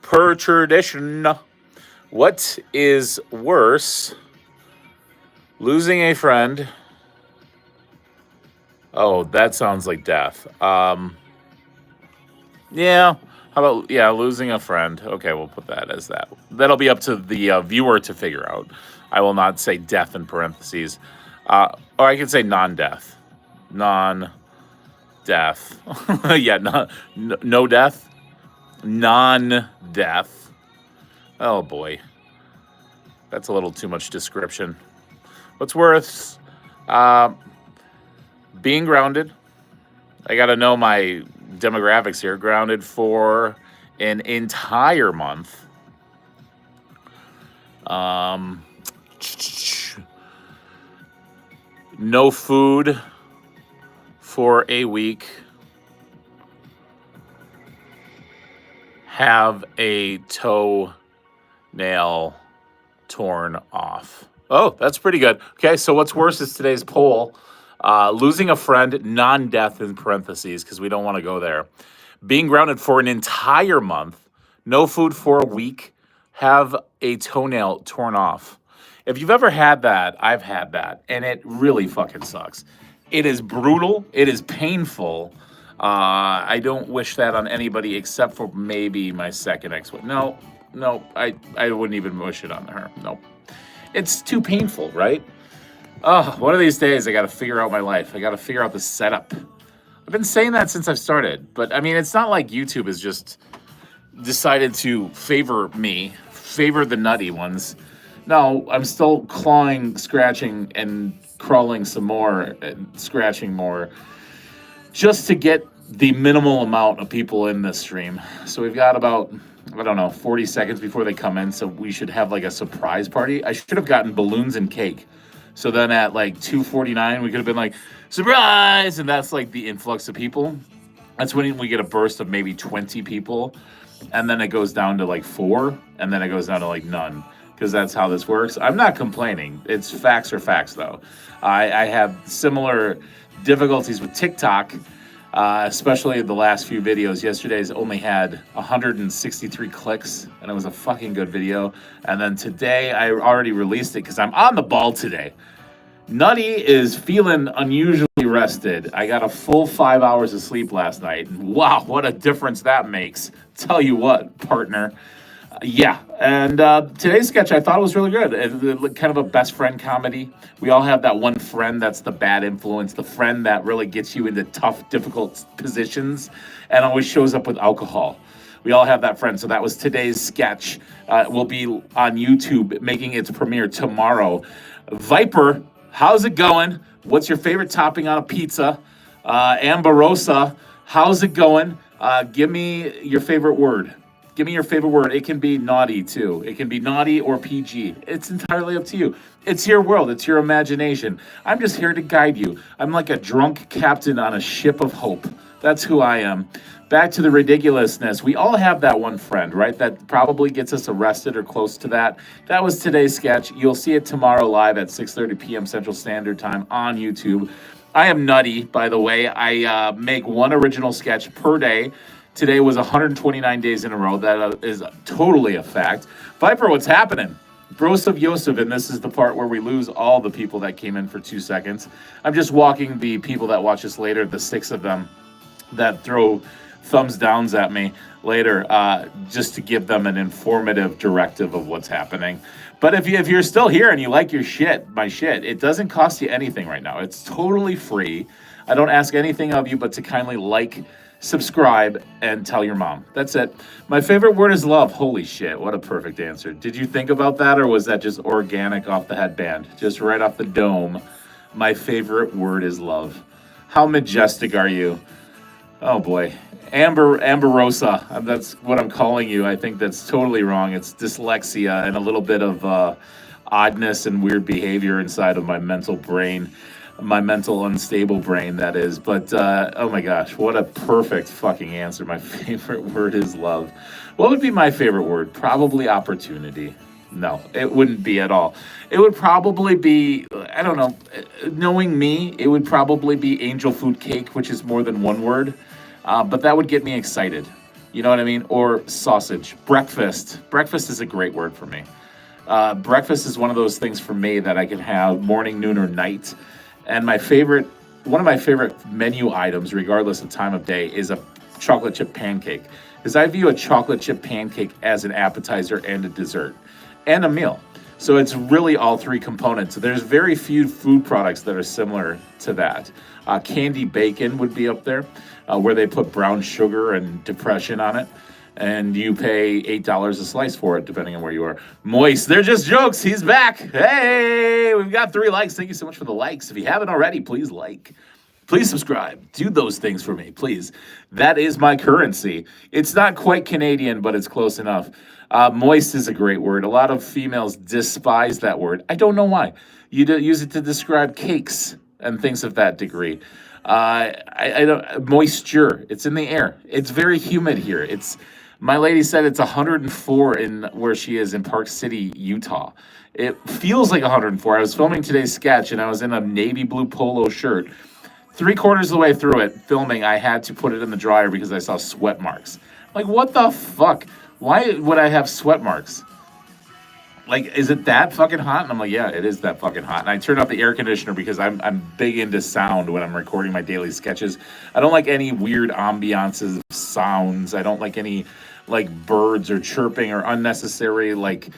per tradition, what is worse, losing a friend? Oh, that sounds like death. Yeah. How about, losing a friend? Okay, we'll put that as that. That'll be up to the viewer to figure out. I will not say death in parentheses. Or I could say non-death. Non-death. Yeah, no death. Non-death. Oh, boy. That's a little too much description. What's worse? Being grounded. I got to know my demographics here. Grounded for an entire month. No food for a week. Have a toenail torn off. Oh, that's pretty good. Okay, so what's worse is today's poll. Losing a friend, non-death in parentheses, because we don't want to go there. Being grounded for an entire month, no food for a week, have a toenail torn off. If you've ever had that, I've had that, and it really fucking sucks. It is brutal. It is painful. I don't wish that on anybody except for maybe my second ex-wife. No, I wouldn't even wish it on her. No. It's too painful, right? Oh, one of these days I got to figure out my life. I got to figure out the setup. I've been saying that since I've started, but I mean, it's not like YouTube has just decided to favor me, favor the nutty ones. No, I'm still clawing, scratching, and crawling some more, and scratching more, just to get the minimal amount of people in this stream. So we've got about, 40 seconds before they come in, so we should have like a surprise party. I should have gotten balloons and cake. So then at like 2:49, we could have been like, surprise! And that's like the influx of people. That's when we get a burst of maybe 20 people. And then it goes down to like 4. And then it goes down to like none. Because that's how this works. I'm not complaining. It's facts are facts, though. I have similar difficulties with TikTok, especially the last few videos. Yesterday's only had 163 clicks, and it was a fucking good video. And then today, I already released it because I'm on the ball today. Nutty is feeling unusually rested. I got a full 5 hours of sleep last night. Wow, what a difference that makes. Tell you what, partner. Yeah, and today's sketch I thought was really good. Kind of a best friend comedy. We all have that one friend that's the bad influence, the friend that really gets you into tough, difficult positions and always shows up with alcohol. We all have that friend. So that was today's sketch. Will be on YouTube, making its premiere tomorrow. Viper, how's it going? What's your favorite topping on a pizza? Amberosa, how's it going? Give me your favorite word. Give me your favorite word. It can be naughty, too. It can be naughty or PG. It's entirely up to you. It's your world. It's your imagination. I'm just here to guide you. I'm like a drunk captain on a ship of hope. That's who I am. Back to the ridiculousness. We all have that one friend, right? That probably gets us arrested or close to that. That was today's sketch. You'll see it tomorrow live at 6:30 p.m. Central Standard Time on YouTube. I am nutty, by the way. I make one original sketch per day. Today was 129 days in a row. That is totally a fact. Viper, what's happening? Brosov Yosef, and this is the part where we lose all the people that came in for 2 seconds. I'm just walking the people that watch us later, the 6 of them that throw thumbs downs at me later, just to give them an informative directive of what's happening. But if you're still here and you like my shit, it doesn't cost you anything right now. It's totally free. I don't ask anything of you but to kindly like, subscribe, and tell your mom. That's it. My favorite word is love. Holy shit, what a perfect answer. Did you think about that, or was that just organic off the headband? Just right off the dome. My favorite word is love. How majestic are you? Oh boy. Amberosa, that's what I'm calling you. I think that's totally wrong. It's dyslexia and a little bit of oddness and weird behavior inside of my mental brain. My mental unstable brain, that is. But, oh my gosh, what a perfect fucking answer. My favorite word is love. What would be my favorite word? Probably opportunity. No, it wouldn't be at all. It would probably be, I don't know, knowing me, it would probably be angel food cake, which is more than one word. But that would get me excited. You know what I mean? Or sausage. Breakfast. Breakfast is a great word for me. Breakfast is one of those things for me that I can have morning, noon, or night. And one of my favorite menu items, regardless of time of day, is a chocolate chip pancake. Because I view a chocolate chip pancake as an appetizer and a dessert and a meal. So it's really all three components. There's very few food products that are similar to that. Candy bacon would be up there, where they put brown sugar and depression on it. And you pay $8 a slice for it, depending on where you are. Moist, they're just jokes. He's back. Hey, we've got 3 likes. Thank you so much for the likes. If you haven't already, please like. Please subscribe. Do those things for me, please. That is my currency. It's not quite Canadian, but it's close enough. Moist is a great word. A lot of females despise that word. I don't know why. You use it to describe cakes and things of that degree. I don't. Moisture. It's in the air. It's very humid here. My lady said it's 104 in where she is in Park City, Utah. It feels like 104. I was filming today's sketch and I was in a navy blue polo shirt. 3/4 of the way through it, filming, I had to put it in the dryer because I saw sweat marks. Like, what the fuck? Why would I have sweat marks? Like, is it that fucking hot? And I'm like, yeah, it is that fucking hot. And I turned off the air conditioner because I'm big into sound when I'm recording my daily sketches. I don't like any weird ambiances, sounds. I don't like any, like, birds or chirping or unnecessary, like,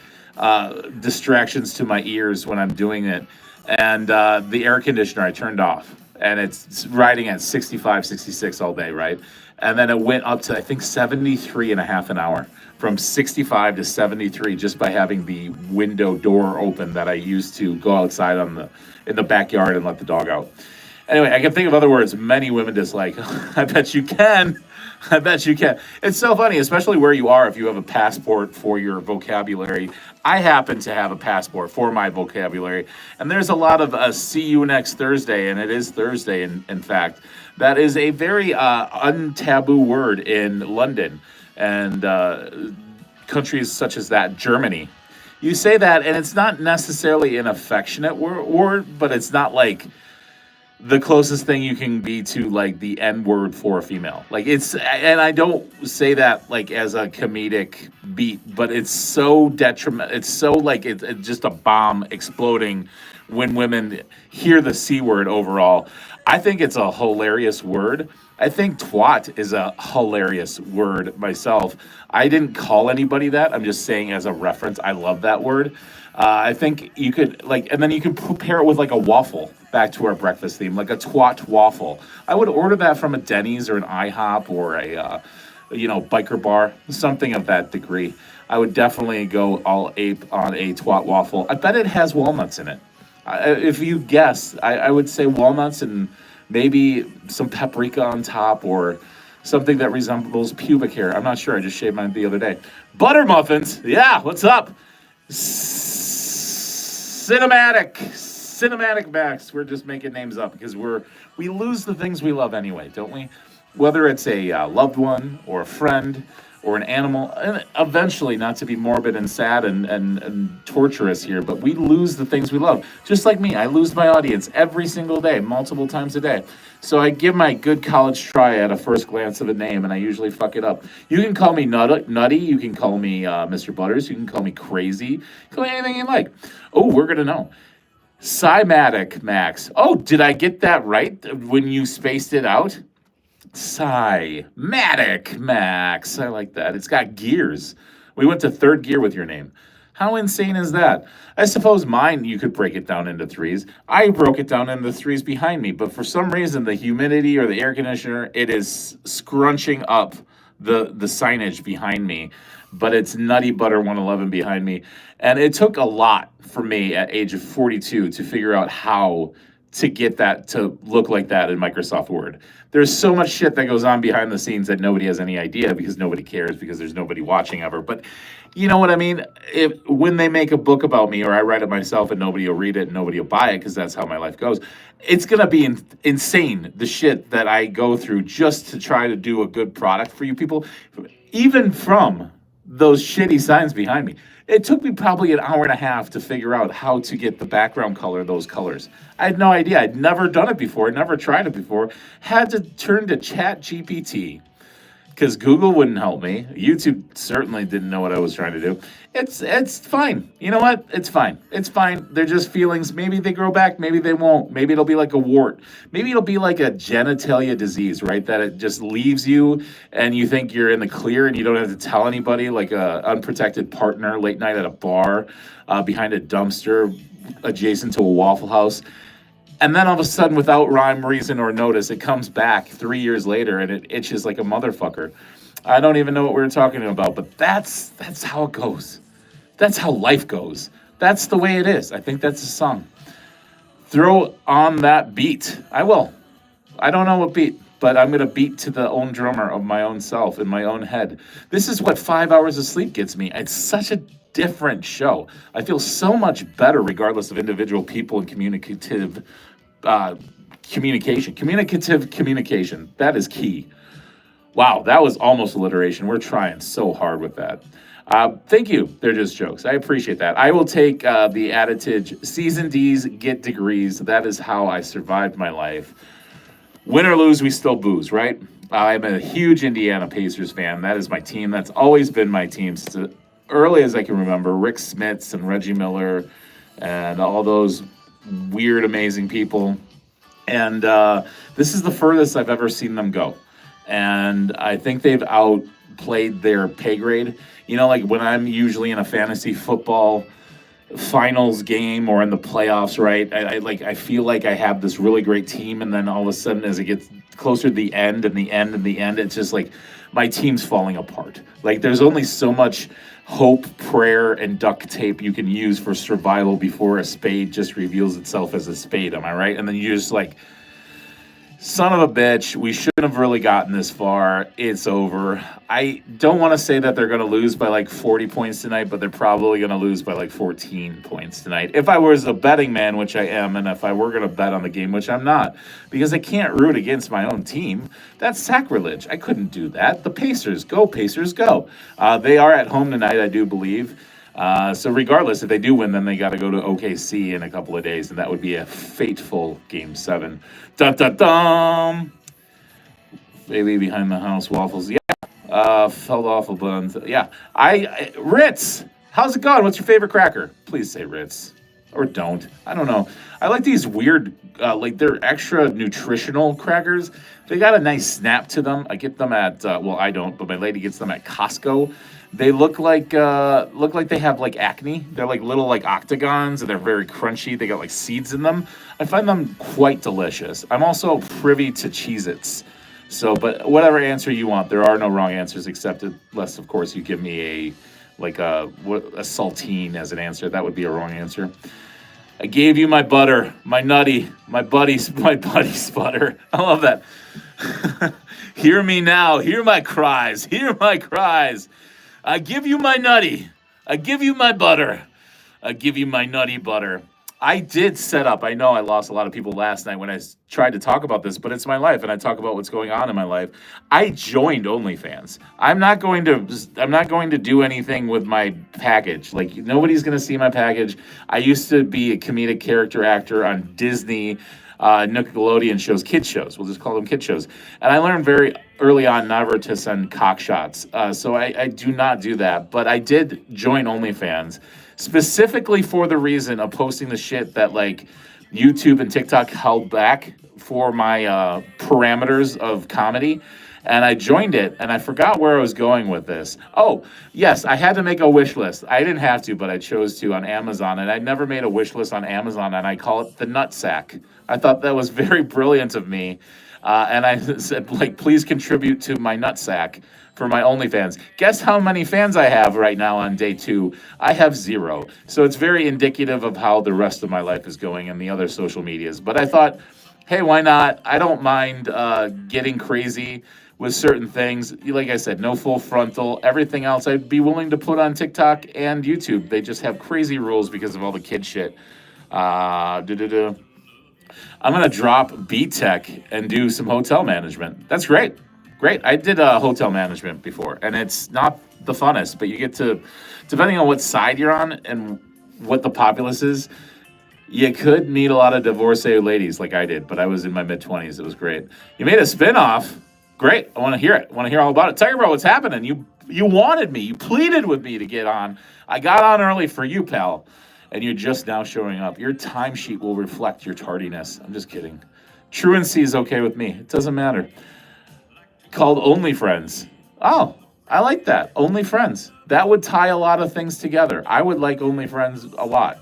distractions to my ears when I'm doing it. And the air conditioner I turned off. And it's riding at 65, 66 all day, right? And then it went up to, I think, 73 and a half an hour. From 65 to 73 just by having the window door open that I used to go outside in the backyard and let the dog out. Anyway, I can think of other words many women dislike. I bet you can. I bet you can. It's so funny, especially where you are, if you have a passport for your vocabulary. I happen to have a passport for my vocabulary. And there's a lot of see you next Thursday, and it is Thursday, in fact. That is a very untaboo word in London and countries such as that, Germany. You say that, and it's not necessarily an affectionate word, but it's not like the closest thing you can be to like the N word for a female. Like and I don't say that like as a comedic beat, but it's so detrimental. It's so like it's just a bomb exploding when women hear the C word overall. I think it's a hilarious word. I think twat is a hilarious word myself. I didn't call anybody that. I'm just saying as a reference, I love that word. I think you could and then you could pair it with like a waffle, back to our breakfast theme, like a twat waffle. I would order that from a Denny's or an IHOP or a, biker bar, something of that degree. I would definitely go all ape on a twat waffle. I bet it has walnuts in it. If you guess, I would say walnuts and maybe some paprika on top or something that resembles pubic hair. I'm not sure. I just shaved mine the other day. Butter muffins. Yeah, what's up? Cinematic Max. We're just making names up because we lose the things we love anyway, don't we? Whether it's a loved one or a friend or an animal, and eventually, not to be morbid and sad and torturous here, but we lose the things we love. Just like me, I lose my audience every single day, multiple times a day. So I give my good college try at a first glance of a name, and I usually fuck it up. You can call me Nutty, you can call me Mr. Butters, you can call me Crazy, call me anything you like. Oh, we're gonna know. Cymatic Max. Oh, did I get that right when you spaced it out? Cymatic Max. I like that. It's got gears. We went to 3rd gear with your name. How insane is that? I suppose mine, you could break it down into 3s. I broke it down into 3s behind me, but for some reason, the humidity or the air conditioner, it is scrunching up the signage behind me. But it's NuttyButter111 behind me. And it took a lot for me at age of 42 to figure out how to get that to look like that in Microsoft Word. There's so much shit that goes on behind the scenes that nobody has any idea because nobody cares because there's nobody watching ever. But you know what I mean? When they make a book about me or I write it myself and nobody will read it and nobody will buy it because that's how my life goes, it's going to be insane, the shit that I go through just to try to do a good product for you people, even from those shitty signs behind me. It took me probably an hour and a half to figure out how to get the background color, those colors. I had no idea. I'd never done it before, never tried it before. Had to turn to Chat GPT. because Google wouldn't help me. YouTube certainly didn't know what I was trying to do. It's fine. You know what? It's fine. It's fine. They're just feelings. Maybe they grow back. Maybe they won't. Maybe it'll be like a wart. Maybe it'll be like a genitalia disease, right? That it just leaves you and you think you're in the clear and you don't have to tell anybody, like a unprotected partner late night at a bar, behind a dumpster adjacent to a Waffle House. And then all of a sudden, without rhyme, reason, or notice, it comes back 3 years later and it itches like a motherfucker. I don't even know what we were talking about, but that's how it goes. That's how life goes. That's the way it is. I think that's a song. Throw on that beat. I will. I don't know what beat, but I'm going to beat to the own drummer of my own self in my own head. This is what 5 hours of sleep gets me. It's such a different show. I feel so much better regardless of individual people and communicative communication. That is key. Wow, that was almost alliteration. We're trying so hard with that. Thank you. They're just jokes. I appreciate that. I will take the adage, C's and D's get degrees. That is how I survived my life. Win or lose, we still booze, right? I'm a huge Indiana Pacers fan. That is my team. That's always been my team since early as I can remember. Rick Smits and Reggie Miller and all those weird, amazing people. And this is the furthest I've ever seen them go. And I think they've outplayed their pay grade. You know, like when I'm usually in a fantasy football finals game or in the playoffs, right? I feel like I have this really great team, and then all of a sudden, as it gets closer to the end, it's just like my team's falling apart. Like there's only so much hope, prayer, and duct tape you can use for survival before a spade just reveals itself as a spade. Am I right? And then you're just like, son of a bitch, we shouldn't have really gotten this far. It's over. I don't want to say that they're going to lose by like 40 points tonight, but they're probably going to lose by like 14 points tonight. If I was a betting man, which I am, and if I were going to bet on the game, which I'm not, because I can't root against my own team, that's sacrilege. I couldn't do that. The Pacers, go Pacers, go. They are at home tonight, I do believe. So regardless, if they do win, then they got to go to OKC in a couple of days, and that would be a fateful Game 7. Dun, dun, dun. Baby behind the house, waffles. Yeah. Fell off a bun. Yeah. Ritz, how's it going? What's your favorite cracker? Please say Ritz. Or don't. I don't know. I like these weird, like they're extra nutritional crackers. They got a nice snap to them. I get them at, well, I don't, but my lady gets them at Costco. They look like they have like acne. They're like little like octagons, and they're very crunchy. They got like seeds in them. I find them quite delicious. I'm also privy to Cheez-Its. So, but whatever answer you want, there are no wrong answers, except unless, of course, you give me a saltine as an answer. That would be a wrong answer. I gave you my butter, my nutty, my buddy's butter. I love that. Hear me now. Hear my cries. Hear my cries. I give you my nutty. I give you my butter. I give you my nutty butter. I did set up. I know I lost a lot of people last night when I tried to talk about this, but it's my life, and I talk about what's going on in my life. I joined OnlyFans. I'm not going to do anything with my package. Like nobody's going to see my package. I used to be a comedic character actor on Disney, Nickelodeon shows, kid shows. We'll just call them kid shows. And I learned very early on never to send cock shots. So I do not do that. But I did join OnlyFans specifically for the reason of posting the shit that like YouTube and TikTok held back for my parameters of comedy. And I joined it, and I forgot where I was going with this. Oh, yes, I had to make a wish list. I didn't have to, but I chose to on Amazon. And I never made a wish list on Amazon, and I call it the Nutsack. I thought that was very brilliant of me. And I said, like, please contribute to my Nutsack for my OnlyFans. Guess how many fans I have right now on day 2? I have 0. So it's very indicative of how the rest of my life is going in the other social medias. But I thought, hey, why not? I don't mind getting crazy with certain things. Like I said, no full frontal. Everything else I'd be willing to put on TikTok and YouTube. They just have crazy rules because of all the kid shit. I'm going to drop BTech and do some hotel management. That's great. Great. I did hotel management before, and it's not the funnest, but you get to, depending on what side you're on and what the populace is, you could meet a lot of divorcee ladies like I did, but I was in my mid-20s. It was great. You made a spinoff. Great. I want to hear it. I want to hear all about it. Tiger Bro, what's happening? You wanted me. You pleaded with me to get on. I got on early for you, pal. And you're just now showing up. Your timesheet will reflect your tardiness. I'm just kidding. Truancy is okay with me. It doesn't matter. Called Only Friends. Oh, I like that. Only Friends. That would tie a lot of things together. I would like Only Friends a lot.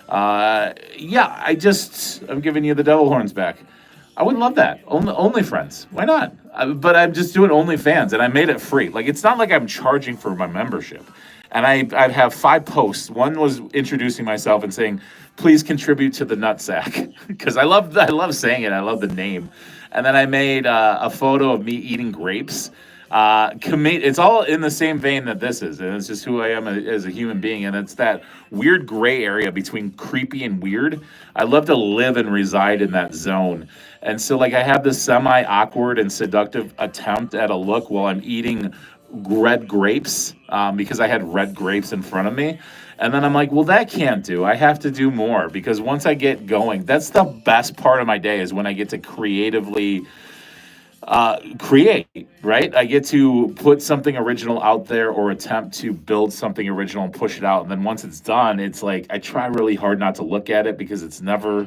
Yeah, I'm giving you the devil horns back. I would love that. Only Friends. Why not? But I'm just doing OnlyFans, and I made it free. Like, it's not like I'm charging for my membership. And I have 5 posts. One was introducing myself and saying, please contribute to the nutsack. Because I love saying it. I love the name. And then I made a photo of me eating grapes. It's all in the same vein that this is, and it's just who I am as a human being, and it's that weird gray area between creepy and weird. I love to live and reside in that zone, and so like I have this semi-awkward and seductive attempt at a look while I'm eating red grapes, because I had red grapes in front of me, and then I'm like, well, that can't do. I have to do more, because once I get going, that's the best part of my day, is when I get to creatively create, right? I get to put something original out there or attempt to build something original and push it out. And then once it's done, it's like I try really hard not to look at it, because it's never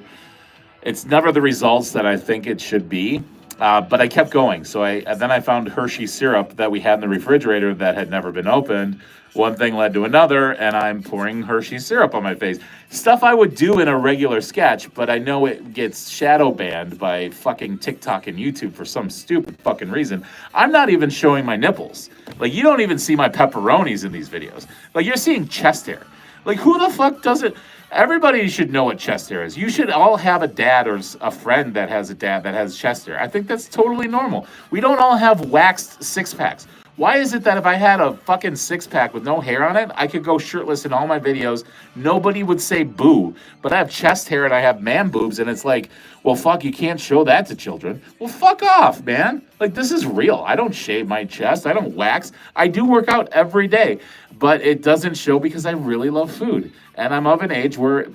the results that I think it should be. But I kept going. So then I found Hershey syrup that we had in the refrigerator that had never been opened. One thing led to another, and I'm pouring Hershey syrup on my face. Stuff I would do in a regular sketch, but I know it gets shadow banned by fucking TikTok and YouTube for some stupid fucking reason. I'm not even showing my nipples. Like, you don't even see my pepperonis in these videos. Like, you're seeing chest hair. Like, who the fuck doesn't... Everybody should know what chest hair is. You should all have a dad or a friend that has a dad that has chest hair. I think that's totally normal. We don't all have waxed six-packs. Why is it that if I had a fucking six-pack with no hair on it, I could go shirtless in all my videos, nobody would say boo, but I have chest hair and I have man boobs, and it's like, well, fuck, you can't show that to children. Well, fuck off, man. Like, this is real. I don't shave my chest. I don't wax. I do work out every day, but it doesn't show because I really love food, and I'm of an age where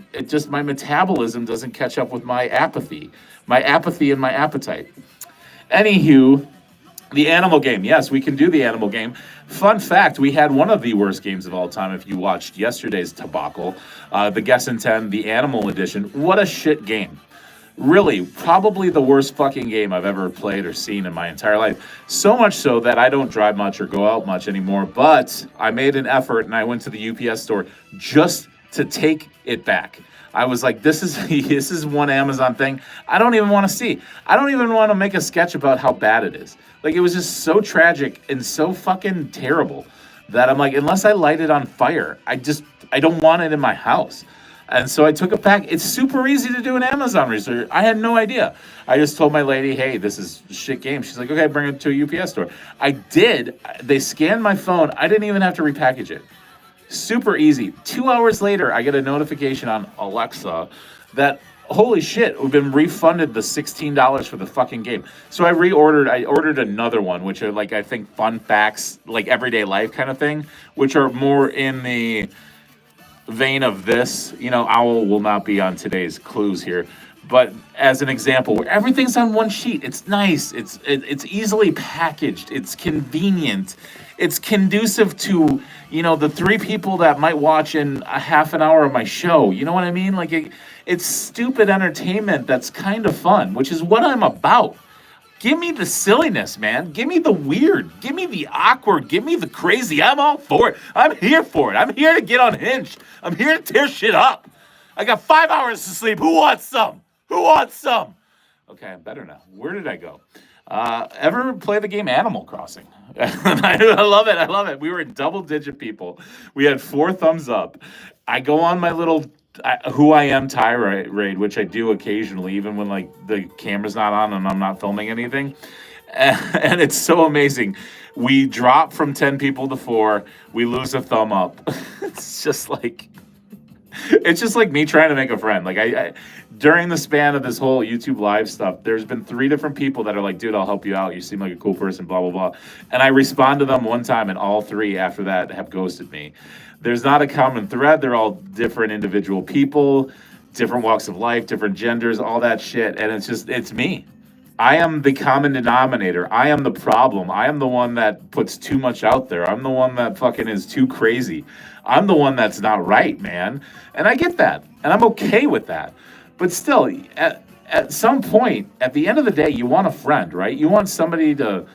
my metabolism doesn't catch up with my apathy and my appetite. Anywho, the animal game. Yes, we can do the animal game. Fun fact, we had one of the worst games of all time if you watched yesterday's debacle. The Guess and 10, the Animal Edition. What a shit game. Really, probably the worst fucking game I've ever played or seen in my entire life. So much so that I don't drive much or go out much anymore. But I made an effort and I went to the UPS store just to take it back. I was like, this is one Amazon thing I don't even want to see. I don't even want to make a sketch about how bad it is. Like, it was just so tragic and so fucking terrible that I'm like, unless I light it on fire, I don't want it in my house. And so I took it back. It's super easy to do an Amazon research. I had no idea. I just told my lady, hey, this is a shit game. She's like, okay, bring it to a UPS store. I did. They scanned my phone. I didn't even have to repackage it. Super easy. 2 hours later, I get a notification on Alexa that, holy shit, we've been refunded the $16 for the fucking game. So I ordered another one, which are like, I think, fun facts, like everyday life kind of thing, which are more in the vein of this. You know, Owl will not be on today's clues here. But as an example, where everything's on one sheet, it's nice, it's easily packaged, it's convenient, it's conducive to, you know, the 3 people that might watch in a half an hour of my show. You know what I mean? Like, it's stupid entertainment that's kind of fun, which is what I'm about. Give me the silliness, man. Give me the weird. Give me the awkward. Give me the crazy. I'm all for it. I'm here for it. I'm here to get unhinged. I'm here to tear shit up. I got 5 hours to sleep. Who wants some? Who wants some? Okay, I'm better now. Where did I go? Ever play the game Animal Crossing? I love it. I love it. We were in double-digit people. We had 4 thumbs up. I go on my little who I am tirade, which I do occasionally, even when like the camera's not on and I'm not filming anything. And it's so amazing. We drop from 10 people to 4. We lose a thumb up. It's just like me trying to make a friend. Like I during the span of this whole YouTube live stuff, there's been 3 different people that are like, dude, I'll help you out. You seem like a cool person, blah, blah, blah. And I respond to them one time, and all 3 after that have ghosted me. There's not a common thread. They're all different individual people, different walks of life, different genders, all that shit. And it's me. I am the common denominator. I am the problem. I am the one that puts too much out there. I'm the one that fucking is too crazy. I'm the one that's not right, man. And I get that. And I'm okay with that. But still, at some point, at the end of the day, you want a friend, right? You want somebody to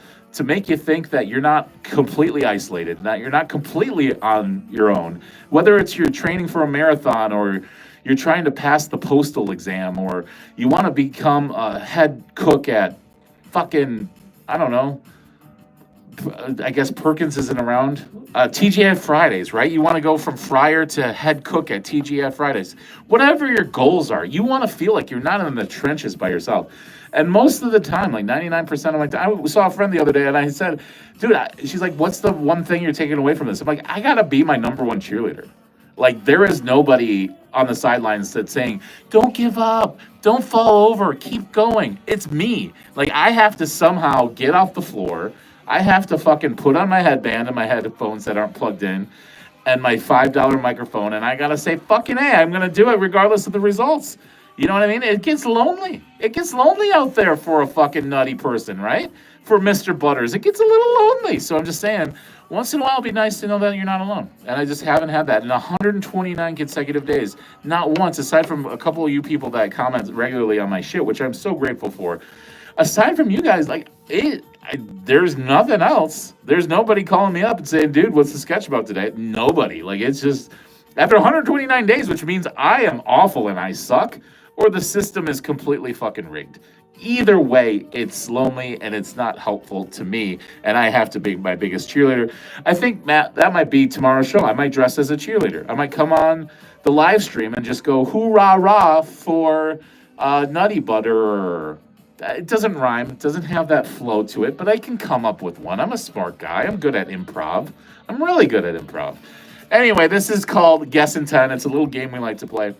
make you think that you're not completely isolated, that you're not completely on your own. Whether it's you're training for a marathon or you're trying to pass the postal exam or you want to become a head cook at fucking, I don't know, I guess Perkins isn't around. TGI Fridays, right? You want to go from fryer to head cook at TGI Fridays. Whatever your goals are, you want to feel like you're not in the trenches by yourself. And most of the time, like 99% of my time, I saw a friend the other day and I said, dude, she's like, what's the one thing you're taking away from this? I'm like, I got to be my number one cheerleader. Like, there is nobody on the sidelines that's saying, don't give up, don't fall over, keep going. It's me. Like, I have to somehow get off the floor. I have to fucking put on my headband and my headphones that aren't plugged in and my $5 microphone, and I gotta say, fucking A, I'm gonna do it regardless of the results. You know what I mean? It gets lonely. It gets lonely out there for a fucking nutty person, right? For Mr. Butters, it gets a little lonely. So I'm just saying, once in a while, it'd be nice to know that you're not alone. And I just haven't had that in 129 consecutive days. Not once, aside from a couple of you people that comment regularly on my shit, which I'm so grateful for. Aside from you guys, like, there's nothing else. There's nobody calling me up and saying, dude, what's the sketch about today? Nobody. Like, it's just, after 129 days, which means I am awful and I suck, or the system is completely fucking rigged. Either way, it's lonely and it's not helpful to me, and I have to be my biggest cheerleader. I think, Matt, that might be tomorrow's show. I might dress as a cheerleader. I might come on the live stream and just go hoorah-rah for Nutty Butter. It doesn't rhyme. It doesn't have that flow to it, but I can come up with one. I'm a smart guy. I'm good at improv. I'm really good at improv. Anyway, this is called Guess in 10. It's a little game we like to play.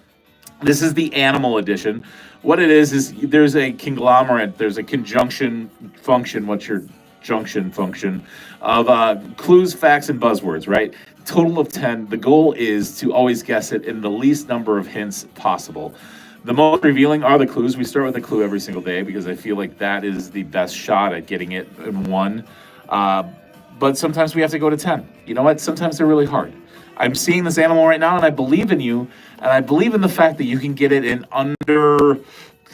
This is the animal edition. What it is there's a conglomerate, there's a conjunction function, what's your junction function, of clues, facts, and buzzwords, right? Total of 10. The goal is to always guess it in the least number of hints possible. The most revealing are the clues. We start with a clue every single day because I feel like that is the best shot at getting it in one. But sometimes we have to go to 10. You know what? Sometimes they're really hard. I'm seeing this animal right now, and I believe in you, and I believe in the fact that you can get it in under.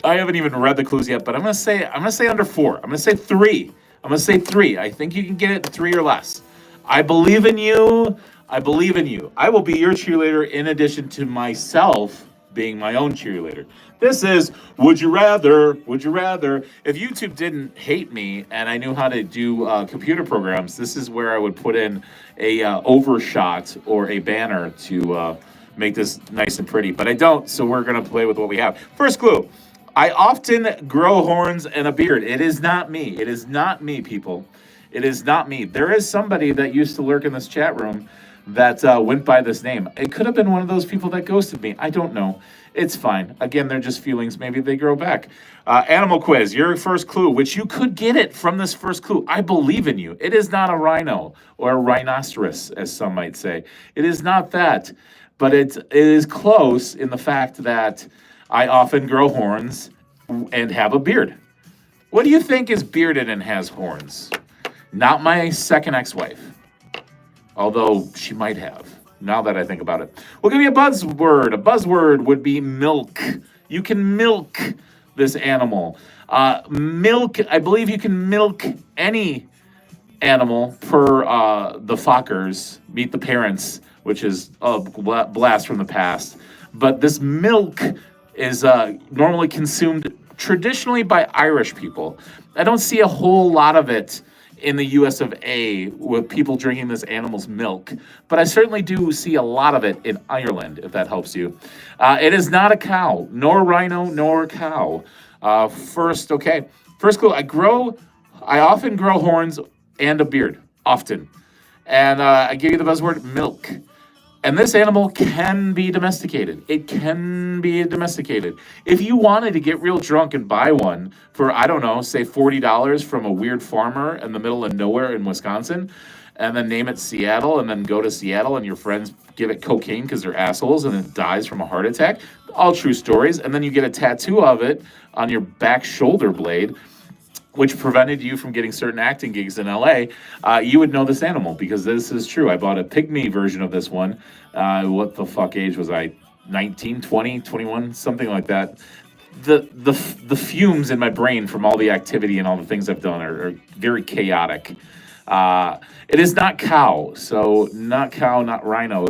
I haven't even read the clues yet, but I'm gonna say under 4. I'm gonna say 3. I'm gonna say 3. I think you can get it 3 or less. I believe in you. I believe in you. I will be your cheerleader in addition to myself being my own cheerleader. This is Would You Rather. Would you rather? If YouTube didn't hate me and I knew how to do computer programs, this is where I would put in a overshot or a banner to make this nice and pretty. But I don't, so we're going to play with what we have. First clue. I often grow horns and a beard. It is not me. It is not me, people. It is not me. There is somebody that used to lurk in this chat room that went by this name. It could have been one of those people that ghosted me. I don't know. It's fine. Again, they're just feelings. Maybe they grow back. Animal quiz, your first clue, which you could get it from this first clue. I believe in you. It is not a rhino or a rhinoceros, as some might say. It is not that, but it is close in the fact that I often grow horns and have a beard. What do you think is bearded and has horns? Not my second ex-wife. Although she might have, now that I think about it. We'll give you a buzzword. A buzzword would be milk. You can milk this animal. Milk, I believe you can milk any animal per the Fockers, Meet the Parents, which is a blast from the past. But this milk is normally consumed traditionally by Irish people. I don't see a whole lot of it in the US of A with people drinking this animal's milk, but I certainly do see a lot of it in Ireland, if that helps you. It is not a cow, nor a rhino, nor a cow. First clue, I often grow horns and a beard, often. And I give you the buzzword milk. And this animal can be domesticated. It can be domesticated. If you wanted to get real drunk and buy one for, I don't know, say $40 from a weird farmer in the middle of nowhere in Wisconsin, and then name it Seattle, and then go to Seattle and your friends give it cocaine because they're assholes and it dies from a heart attack, all true stories, and then you get a tattoo of it on your back shoulder blade, which prevented you from getting certain acting gigs in LA, you would know this animal because this is true. I bought a pygmy version of this one. What the fuck age was I? 19, 20, 21, something like that. The fumes in my brain from all the activity and all the things I've done are very chaotic. It is not cow, so not cow, not rhino.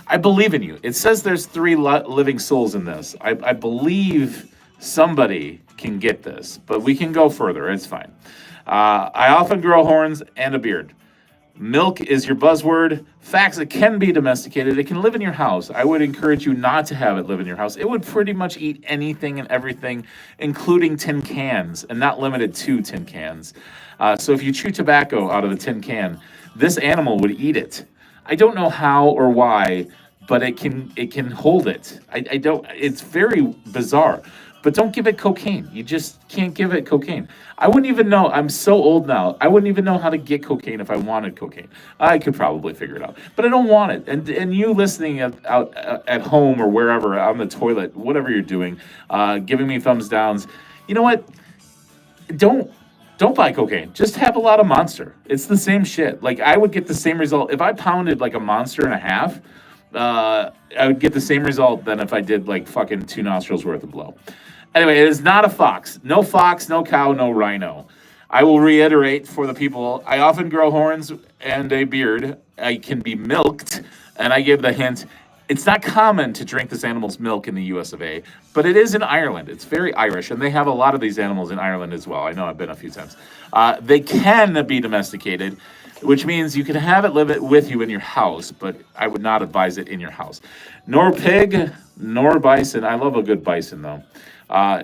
I believe in you. It says there's 3 living souls in this. I believe somebody can get this, but we can go further. It's fine. I often grow horns and a beard. Milk is your buzzword. Facts, it can be domesticated. It can live in your house. I would encourage you not to have it live in your house. It would pretty much eat anything and everything, including tin cans, and not limited to tin cans. So if you chew tobacco out of a tin can, this animal would eat it. I don't know how or why, but it can hold it. I don't. It's very bizarre. But don't give it cocaine. You just can't give it cocaine. I wouldn't even know. I'm so old now. I wouldn't even know how to get cocaine if I wanted cocaine. I could probably figure it out. But I don't want it. And you listening out at home or wherever, on the toilet, whatever you're doing, giving me thumbs downs, you know what? Don't buy cocaine. Just have a lot of Monster. It's the same shit. Like, I would get the same result. If I pounded like a Monster and a half, I would get the same result than if I did like fucking 2 nostrils worth of blow. Anyway, it is not a fox. No fox, no cow, no rhino. I will reiterate for the people, I often grow horns and a beard. I can be milked, and I give the hint, it's not common to drink this animal's milk in the US of A, but it is in Ireland. It's very Irish, and they have a lot of these animals in Ireland as well. I know I've been a few times. They can be domesticated, which means you can have it live with you in your house, but I would not advise it in your house. Nor pig, nor bison. I love a good bison, though.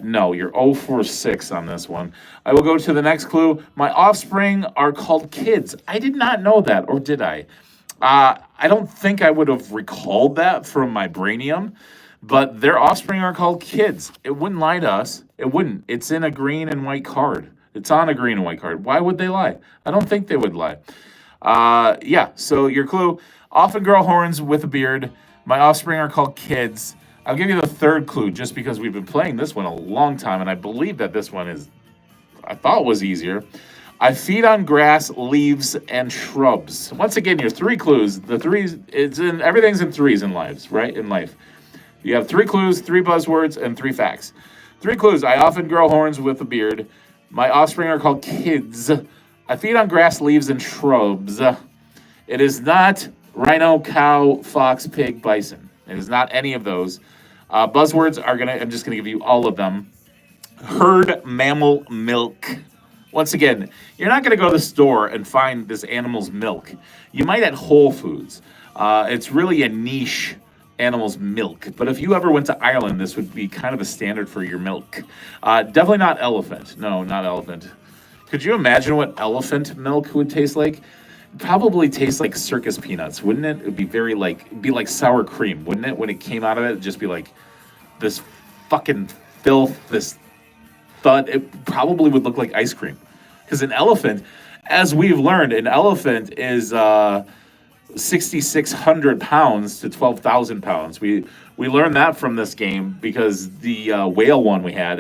No, you're 0 for 6 on this one. I will go to the next clue. My offspring are called kids. I did not know that, or did I? I don't think I would have recalled that from my brainium, but their offspring are called kids. It wouldn't lie to us. It wouldn't. It's in a green and white card. It's on a green and white card. Why would they lie? I don't think they would lie. Yeah, so your clue, often grow horns with a beard. My offspring are called kids. I'll give you the third clue just because we've been playing this one a long time, and I believe that this one is, I thought was easier. I feed on grass, leaves, and shrubs. Once again, your 3 clues. The 3s, everything's in 3s in lives, right? In life. You have 3 clues, 3 buzzwords, and 3 facts. 3 clues. I often grow horns with a beard. My offspring are called kids. I feed on grass, leaves, and shrubs. It is not rhino, cow, fox, pig, bison. It is not any of those. Buzzwords are I'm just gonna give you all of them. Herd mammal milk. Once again, you're not gonna go to the store and find this animal's milk. You might at Whole Foods. It's really a niche animal's milk. But if you ever went to Ireland, this would be kind of a standard for your milk. Definitely not elephant. No, not elephant. Could you imagine what elephant milk would taste like? Probably tastes like circus peanuts, wouldn't it? It would be it'd be like sour cream, wouldn't it? When it came out of it, it'd just be like this fucking filth, this thud. It probably would look like ice cream. Because an elephant, as we've learned, an elephant is 6,600 pounds to 12,000 pounds. We learned that from this game because the whale one we had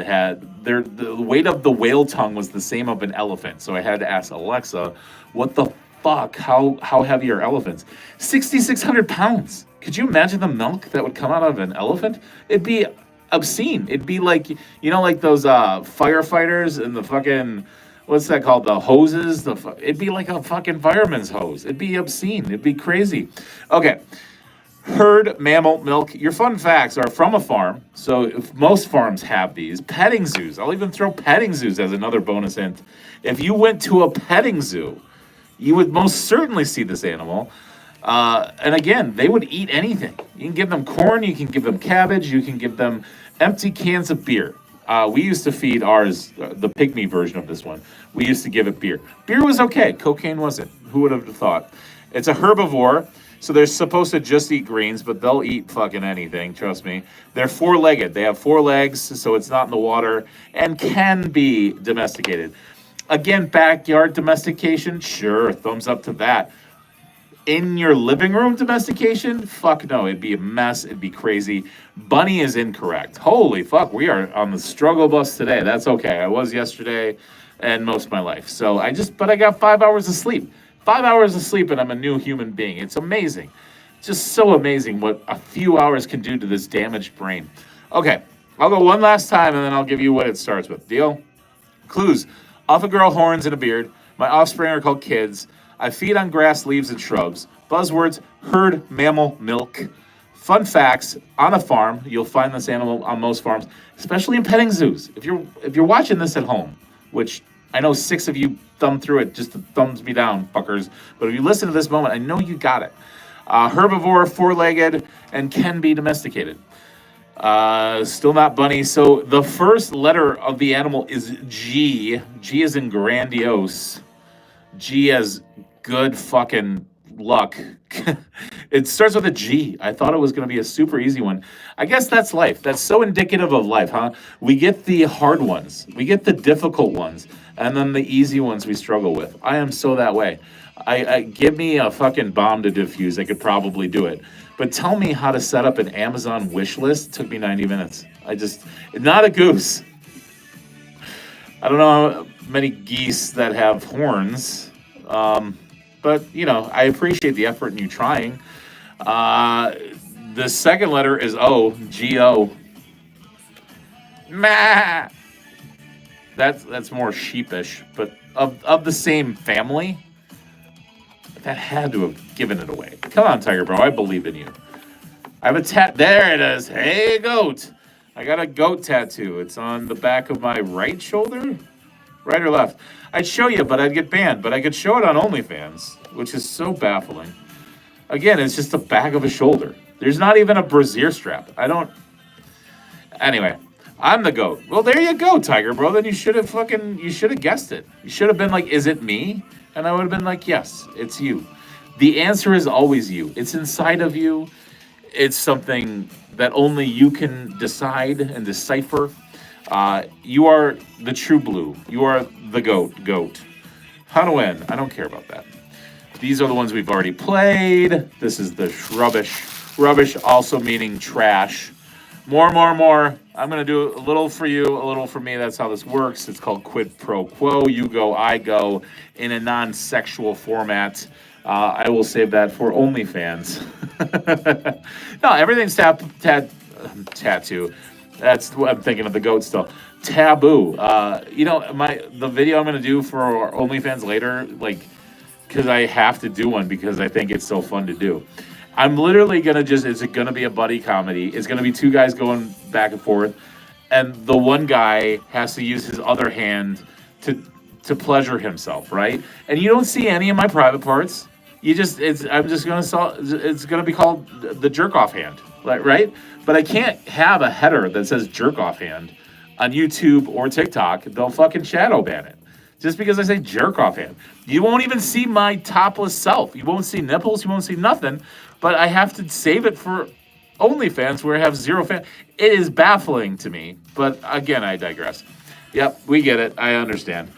the weight of the whale tongue was the same of an elephant. So I had to ask Alexa, what the fuck, how heavy are elephants? 6,600 pounds. Could you imagine the milk that would come out of an elephant? It'd be obscene. It'd be like, like those firefighters and the fucking, what's that called? The hoses? It'd be like a fucking fireman's hose. It'd be obscene. It'd be crazy. Okay. Herd mammal milk. Your fun facts are from a farm. So if most farms have these. Petting zoos. I'll even throw petting zoos as another bonus hint. If you went to a petting zoo, you would most certainly see this animal. And again, they would eat anything. You can give them corn, you can give them cabbage, you can give them empty cans of beer. We used to feed ours, the pygmy version of this one, we used to give it beer. Beer was okay, cocaine wasn't. Who would have thought? It's a herbivore, so they're supposed to just eat greens, but they'll eat fucking anything, trust me. They're 4-legged. They have 4 legs, so it's not in the water, and can be domesticated. Again, backyard domestication, sure, thumbs up to that. In your living room domestication, fuck no, it'd be a mess, it'd be crazy. Bunny is incorrect. Holy fuck, we are on the struggle bus today. That's okay, I was yesterday. and most of my life. So but I got 5 hours of sleep. 5 hours of sleep, and I'm a new human being. It's amazing. Just so amazing what a few hours can do to this damaged brain. Okay, I'll go one last time, and then I'll give you what it starts with. Deal? Clues. Off a girl, horns, and a beard. My offspring are called kids. I feed on grass, leaves, and shrubs. Buzzwords: herd, mammal, milk. Fun facts: on a farm, you'll find this animal on most farms, especially in petting zoos. If you're watching this at home, which I know 6 of you thumbed through it just to thumbs me down, fuckers. But if you listen to this moment, I know you got it. Herbivore, 4-legged, and can be domesticated. Still not bunny. So the first letter of the animal is G. G as in grandiose. G as good fucking luck. It starts with a G. I thought it was going to be a super easy one. I guess that's life. That's so indicative of life, huh? We get the hard ones. We get the difficult ones. And then the easy ones we struggle with. I am so that way. I give me a fucking bomb to defuse. I could probably do it. But tell me how to set up an Amazon wish list. It took me 90 minutes. Not a goose. I don't know how many geese that have horns. But, I appreciate the effort in you trying. The second letter is O, G-O. Meh. That's more sheepish, but of the same family, that had to have given it away. Come on, Tiger Bro, I believe in you. I have a there it is. Hey, goat. I got a goat tattoo. It's on the back of my right shoulder? Right or left? I'd show you, but I'd get banned. But I could show it on OnlyFans, which is so baffling. Again, it's just the back of a shoulder. There's not even a brassiere strap. Anyway, I'm the goat. Well, there you go, Tiger Bro. Then you should have guessed it. You should have been like, is it me? And I would have been like, yes, it's you. The answer is always you. It's inside of you. It's something that only you can decide and decipher. You are the true blue. You are the goat. How to win? I don't care about that. These are the ones we've already played. This is the rubbish. Rubbish also meaning trash. More. I'm going to do a little for you, a little for me. That's how this works. It's called quid pro quo. You go, I go, in a non-sexual format. I will save that for OnlyFans. No, everything's tattoo. That's what I'm thinking of, the goat stuff. Taboo. The video I'm going to do for OnlyFans later, because I have to do one because I think it's so fun to do. I'm literally going to it's going to be a buddy comedy. It's going to be 2 guys going back and forth. And the one guy has to use his other hand to pleasure himself, right? And you don't see any of my private parts. It's going to be called the jerk off hand, right? But I can't have a header that says jerk off hand on YouTube or TikTok. They'll fucking shadow ban it. Just because I say jerk off hand. You won't even see my topless self. You won't see nipples. You won't see nothing. But I have to save it for OnlyFans where I have 0 fans. It is baffling to me. But again, I digress. Yep, we get it. I understand.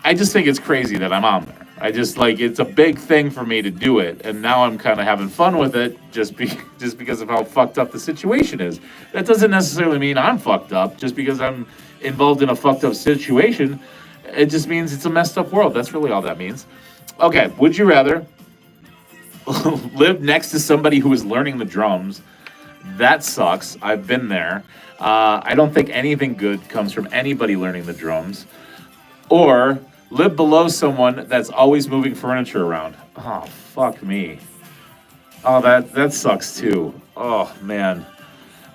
I just think it's crazy that I'm on there. It's a big thing for me to do it. And now I'm kind of having fun with it just because of how fucked up the situation is. That doesn't necessarily mean I'm fucked up. Just because I'm involved in a fucked up situation, it just means it's a messed up world. That's really all that means. Okay, would you rather live next to somebody who is learning the drums? That sucks. I've been there. I don't think anything good comes from anybody learning the drums. Or live below someone that's always moving furniture around. Oh, fuck me. Oh, that sucks too. Oh, man.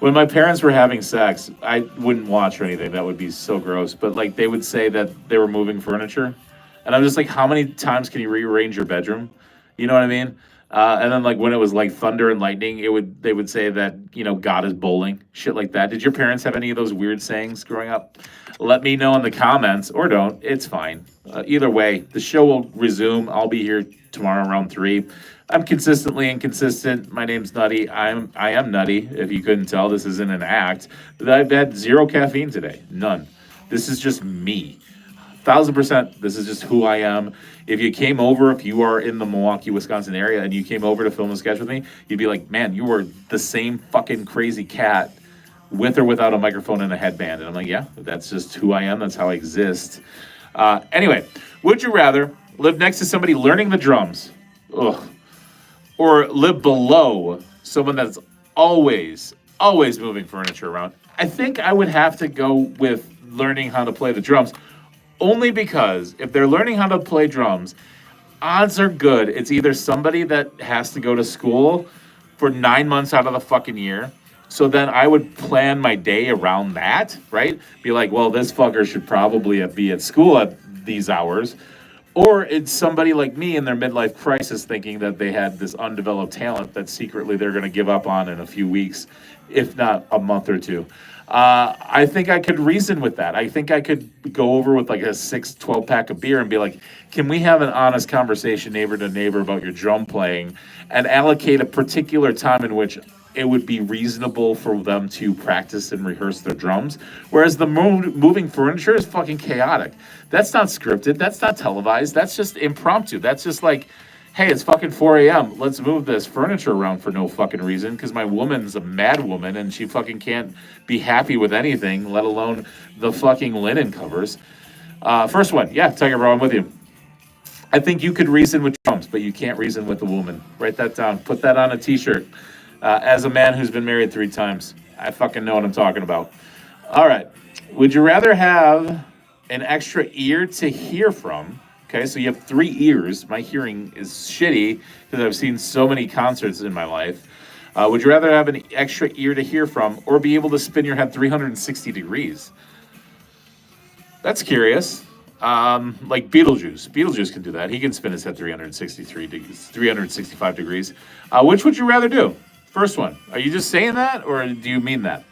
When my parents were having sex, I wouldn't watch or anything. That would be so gross. But they would say that they were moving furniture. And I'm just like, how many times can you rearrange your bedroom? You know what I mean? And then when it was thunder and lightning, they would say that, God is bowling, shit like that. Did your parents have any of those weird sayings growing up? Let me know in the comments, or don't. It's fine. Either way, the show will resume. I'll be here tomorrow around 3. I'm consistently inconsistent. My name's Nutty. I am Nutty. If you couldn't tell, this isn't an act. But I've had 0 caffeine today. None. This is just me. 1000%, this is just who I am. If you are in the Milwaukee, Wisconsin area and you came over to film a sketch with me, you'd be like, man, you were the same fucking crazy cat with or without a microphone and a headband. And I'm like, yeah, that's just who I am. That's how I exist. Anyway, would you rather live next to somebody learning the drums, ugh, or live below someone that's always moving furniture around? I think I would have to go with learning how to play the drums, only because if they're learning how to play drums, odds are good it's either somebody that has to go to school for 9 months out of the fucking year. So then I would plan my day around that, right? Be like, well, this fucker should probably be at school at these hours. Or it's somebody like me in their midlife crisis thinking that they had this undeveloped talent that secretly they're going to give up on in a few weeks, if not a month or two. I think I could reason with that. I think I could go over with like a 12 pack of beer and be like, can we have an honest conversation neighbor to neighbor about your drum playing and allocate a particular time in which it would be reasonable for them to practice and rehearse their drums. Whereas the moving furniture is fucking chaotic. That's not scripted. That's not televised. That's just impromptu. That's just like, hey, it's fucking 4 a.m. Let's move this furniture around for no fucking reason because my woman's a mad woman and she fucking can't be happy with anything, let alone the fucking linen covers. First one. Yeah, Tiger Bro, I'm with you. I think you could reason with drums, but you can't reason with a woman. Write that down. Put that on a t-shirt. As a man who's been married 3 times, I fucking know what I'm talking about. All right. Would you rather have an extra ear to hear from? Okay, so you have 3 ears. My hearing is shitty because I've seen so many concerts in my life. Would you rather have an extra ear to hear from or be able to spin your head 360 degrees? That's curious. Like Beetlejuice. Beetlejuice can do that. He can spin his head 365 degrees. Which would you rather do? First one. Are you just saying that or do you mean that?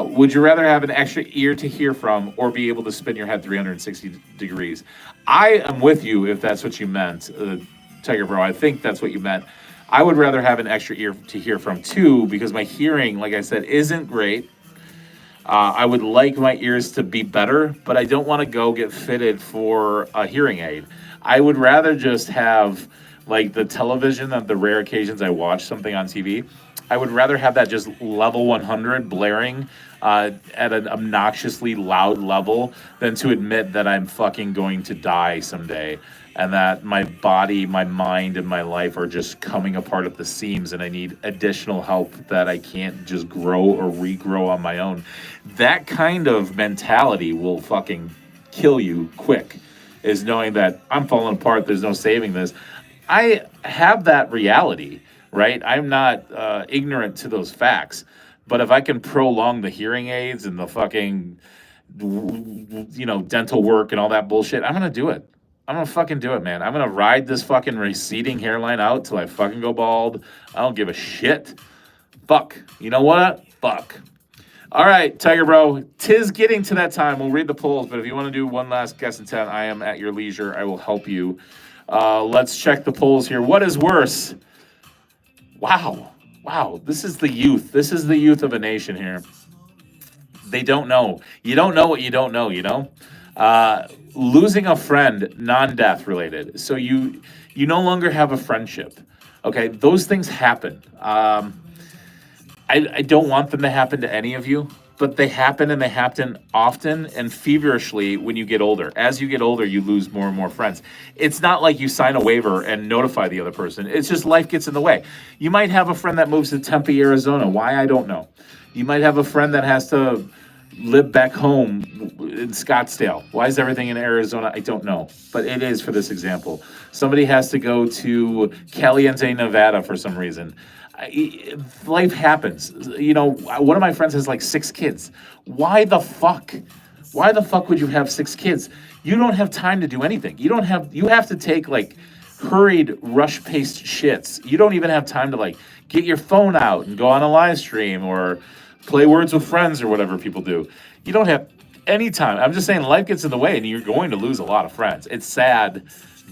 Would you rather have an extra ear to hear from or be able to spin your head 360 degrees? I am with you if that's what you meant, Tiger Bro. I think that's what you meant. I would rather have an extra ear to hear from too because my hearing, like I said, isn't great. I would like my ears to be better, but I don't want to go get fitted for a hearing aid. I would rather just have like the television on the rare occasions I watch something on TV. I would rather have that just level 100 blaring at an obnoxiously loud level than to admit that I'm fucking going to die someday and that my body, my mind, and my life are just coming apart at the seams and I need additional help that I can't just grow or regrow on my own. That kind of mentality will fucking kill you quick, is knowing that I'm falling apart, there's no saving this. I have that reality, right? I'm not ignorant to those facts. But if I can prolong the hearing aids and the fucking, dental work and all that bullshit, I'm going to do it. I'm going to fucking do it, man. I'm going to ride this fucking receding hairline out till I fucking go bald. I don't give a shit. Fuck. You know what? Fuck. All right, Tiger Bro, 'tis getting to that time. We'll read the polls, but if you want to do one last guess in 10, I am at your leisure. I will help you. Let's check the polls here. What is worse? Wow, this is the youth. This is the youth of a nation here. They don't know. You don't know what you don't know, you know? Losing a friend, non-death related. So you no longer have a friendship. Okay, those things happen. I don't want them to happen to any of you, but they happen and they happen often and feverishly when you get older. As you get older, you lose more and more friends. It's not like you sign a waiver and notify the other person. It's just life gets in the way. You might have a friend that moves to Tempe, Arizona. Why? I don't know. You might have a friend that has to live back home in Scottsdale. Why is everything in Arizona? I don't know, but it is for this example. Somebody has to go to Caliente, Nevada for some reason. Life happens. One of my friends has like 6 kids. Why the fuck would you have 6 kids? You don't have time to do anything. You have to take like hurried rush-paced shits. You don't even have time to like get your phone out and go on a live stream or play Words with Friends or whatever people do. You don't have any time. I'm just saying life gets in the way and you're going to lose a lot of friends. It's sad,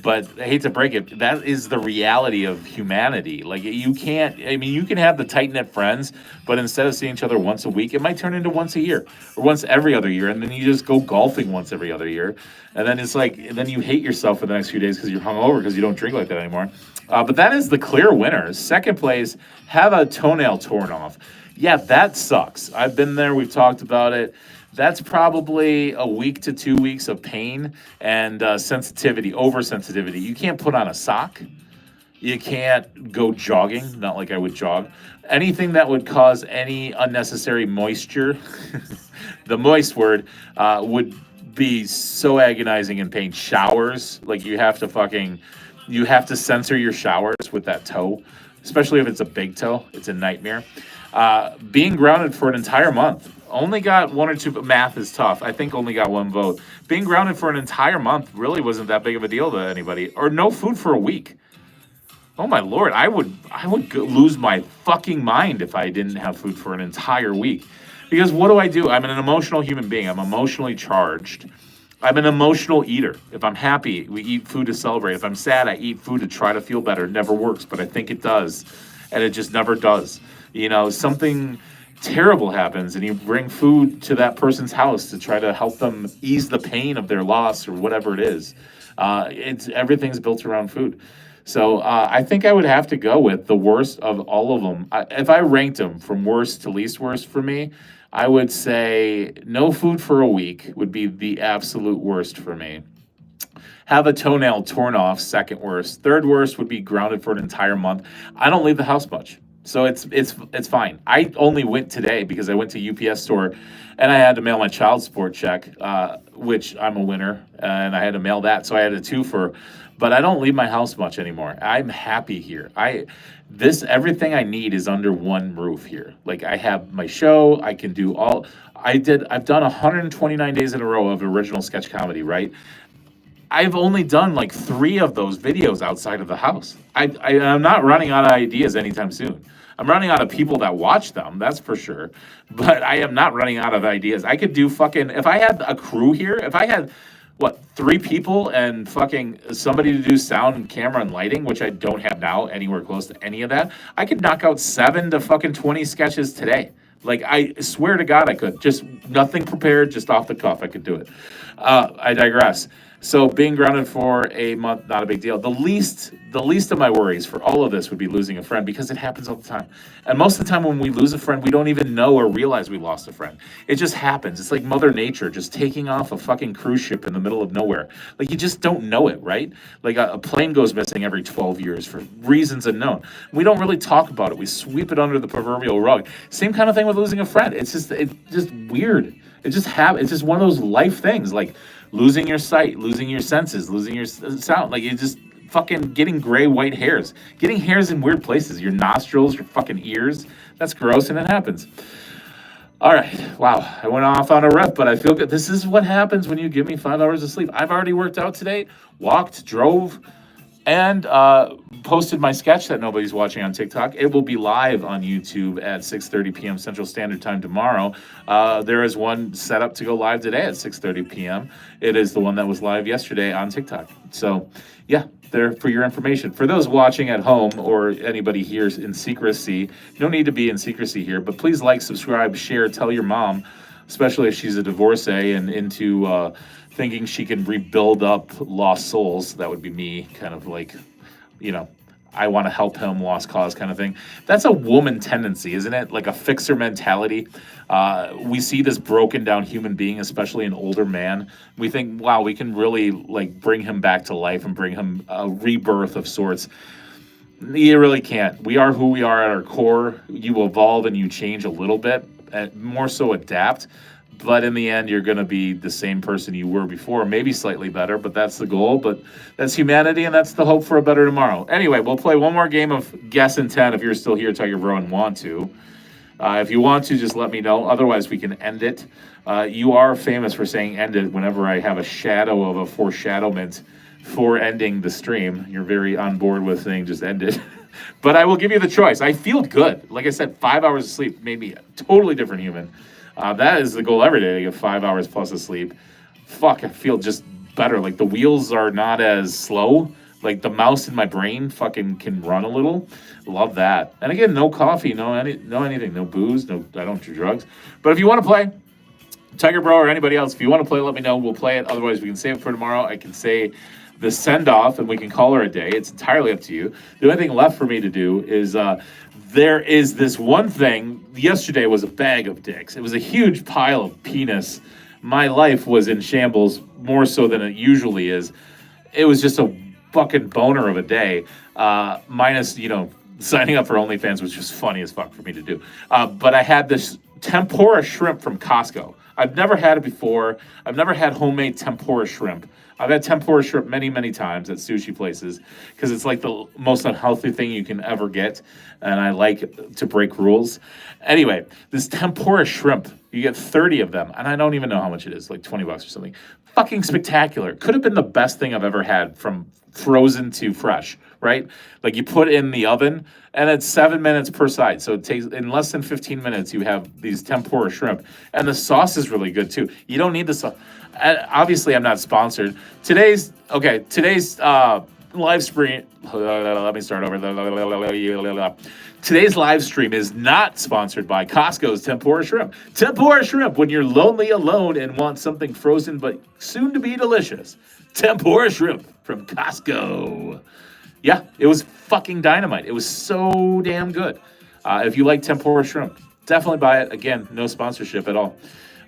but I hate to break it, that is the reality of humanity. Like you can have the tight-knit friends, but instead of seeing each other once a week, it might turn into once a year or once every other year. And then you just go golfing once every other year. And then it's like, then you hate yourself for the next few days because you're hungover because you don't drink like that anymore. But that is the clear winner. Second place, have a toenail torn off. Yeah, that sucks. I've been there. We've talked about it. That's probably a week to 2 weeks of pain and sensitivity, oversensitivity. You can't put on a sock. You can't go jogging, not like I would jog. Anything that would cause any unnecessary moisture, the moist word, would be so agonizing in pain. Showers, like you have to censor your showers with that toe, especially if it's a big toe. It's a nightmare. Being grounded for an entire month. Only got one or two, but math is tough. I think only got one vote. Being grounded for an entire month really wasn't that big of a deal to anybody. Or no food for a week. Oh my lord, I would lose my fucking mind if I didn't have food for an entire week. Because what do? I'm an emotional human being. I'm emotionally charged. I'm an emotional eater. If I'm happy, we eat food to celebrate. If I'm sad, I eat food to try to feel better. It never works, but I think it does. And it just never does. Something terrible happens and you bring food to that person's house to try to help them ease the pain of their loss or whatever it is. Everything's built around food. So I think I would have to go with the worst of all of them. If I ranked them from worst to least worst for me, I would say no food for a week would be the absolute worst for me. Have a toenail torn off, second worst. Third worst would be grounded for an entire month. I don't leave the house much, so it's fine. I only went today because I went to UPS store and I had to mail my child support check, which I'm a winner, and I had to mail that, so I had a twofer. But I don't leave my house much anymore. I'm happy here. Everything I need is under one roof here. Like I have my show. I can do all. I've done 129 days in a row of original sketch comedy. Right. I've only done like 3 of those videos outside of the house. I'm not running out of ideas anytime soon. I'm running out of people that watch them, that's for sure. But I am not running out of ideas. I could do if I had a crew here, if I had, 3 people and fucking somebody to do sound and camera and lighting, which I don't have now anywhere close to any of that, I could knock out 7 to fucking 20 sketches today. Like, I swear to God I could. Just nothing prepared, just off the cuff, I could do it. I digress. So being grounded for a month, not a big deal. The least of my worries for all of this would be losing a friend, because it happens all the time. And most of the time when we lose a friend, we don't even know or realize we lost a friend. It just happens. It's like Mother Nature just taking off a fucking cruise ship in the middle of nowhere. Like, you just don't know it, right? Like a plane goes missing every 12 years for reasons unknown. We don't really talk about it. We sweep it under the proverbial rug. Same kind of thing with losing a friend. It's just weird. It's just one of those life things, like losing your sight, losing your senses, losing your sound. Like, you just fucking getting gray, white hairs. Getting hairs in weird places. Your nostrils, your fucking ears. That's gross, and it happens. All right. Wow. I went off on a rip, but I feel good. This is what happens when you give me 5 hours of sleep. I've already worked out today, walked, drove, and posted my sketch that nobody's watching on TikTok. It will be live on YouTube at 6:30 p.m. Central Standard Time tomorrow. There is one set up to go live today at 6:30 p.m. It is the one that was live yesterday on TikTok. So, yeah, there for your information. For those watching at home or anybody here in secrecy, no need to be in secrecy here, but please like, subscribe, share, tell your mom, especially if she's a divorcee and into thinking she can rebuild up lost souls. That would be me, kind of like, I want to help him, lost cause kind of thing. That's a woman tendency, isn't it? Like a fixer mentality. We see this broken down human being, especially an older man. We think, wow, we can really like bring him back to life and bring him a rebirth of sorts. You really can't. We are who we are at our core. You evolve and you change a little bit, and more so adapt. But in the end, you're going to be the same person you were before, maybe slightly better, but that's the goal. But that's humanity, and that's the hope for a better tomorrow. Anyway, we'll play one more game of Guess in 10 if you're still here, Tiger Bro, and want to. If you want to, just let me know. Otherwise, we can end it. You are famous for saying end it whenever I have a shadow of a foreshadowment for ending the stream. You're very on board with saying just end it. But I will give you the choice. I feel good. Like I said, 5 hours of sleep made me a totally different human. That is the goal every day, to get 5 hours plus of sleep. Fuck, I feel just better. Like, the wheels are not as slow. Like, the mouse in my brain fucking can run a little. Love that. And again, no coffee, no anything, no booze, I don't do drugs. But if you want to play, Tiger Bro or anybody else, if you want to play, let me know. We'll play it. Otherwise, we can save it for tomorrow. I can say the send-off, and we can call her a day. It's entirely up to you. The only thing left for me to do is There is this one thing. Yesterday was a bag of dicks. It was a huge pile of penis. My life was in shambles more so than it usually is. It was just a fucking boner of a day. Minus, signing up for OnlyFans was just funny as fuck for me to do. But I had this tempura shrimp from Costco. I've never had it before. I've never had homemade tempura shrimp. I've had tempura shrimp many, many times at sushi places because it's like the most unhealthy thing you can ever get. And I like to break rules. Anyway, this tempura shrimp, you get 30 of them. And I don't even know how much it is, like $20 or something. Fucking spectacular. Could have been the best thing I've ever had from frozen to fresh, right? Like you put in the oven and it's 7 minutes per side. So it takes in less than 15 minutes, you have these tempura shrimp. And the sauce is really good too. You don't need the sauce. Obviously, I'm not sponsored. Today's live stream. Let me start over. Today's live stream is not sponsored by Costco's tempura shrimp. Tempura shrimp when you're lonely alone and want something frozen but soon to be delicious. Tempura shrimp from Costco. Yeah, it was fucking dynamite. It was so damn good. If you like tempura shrimp, definitely buy it. Again, no sponsorship at all.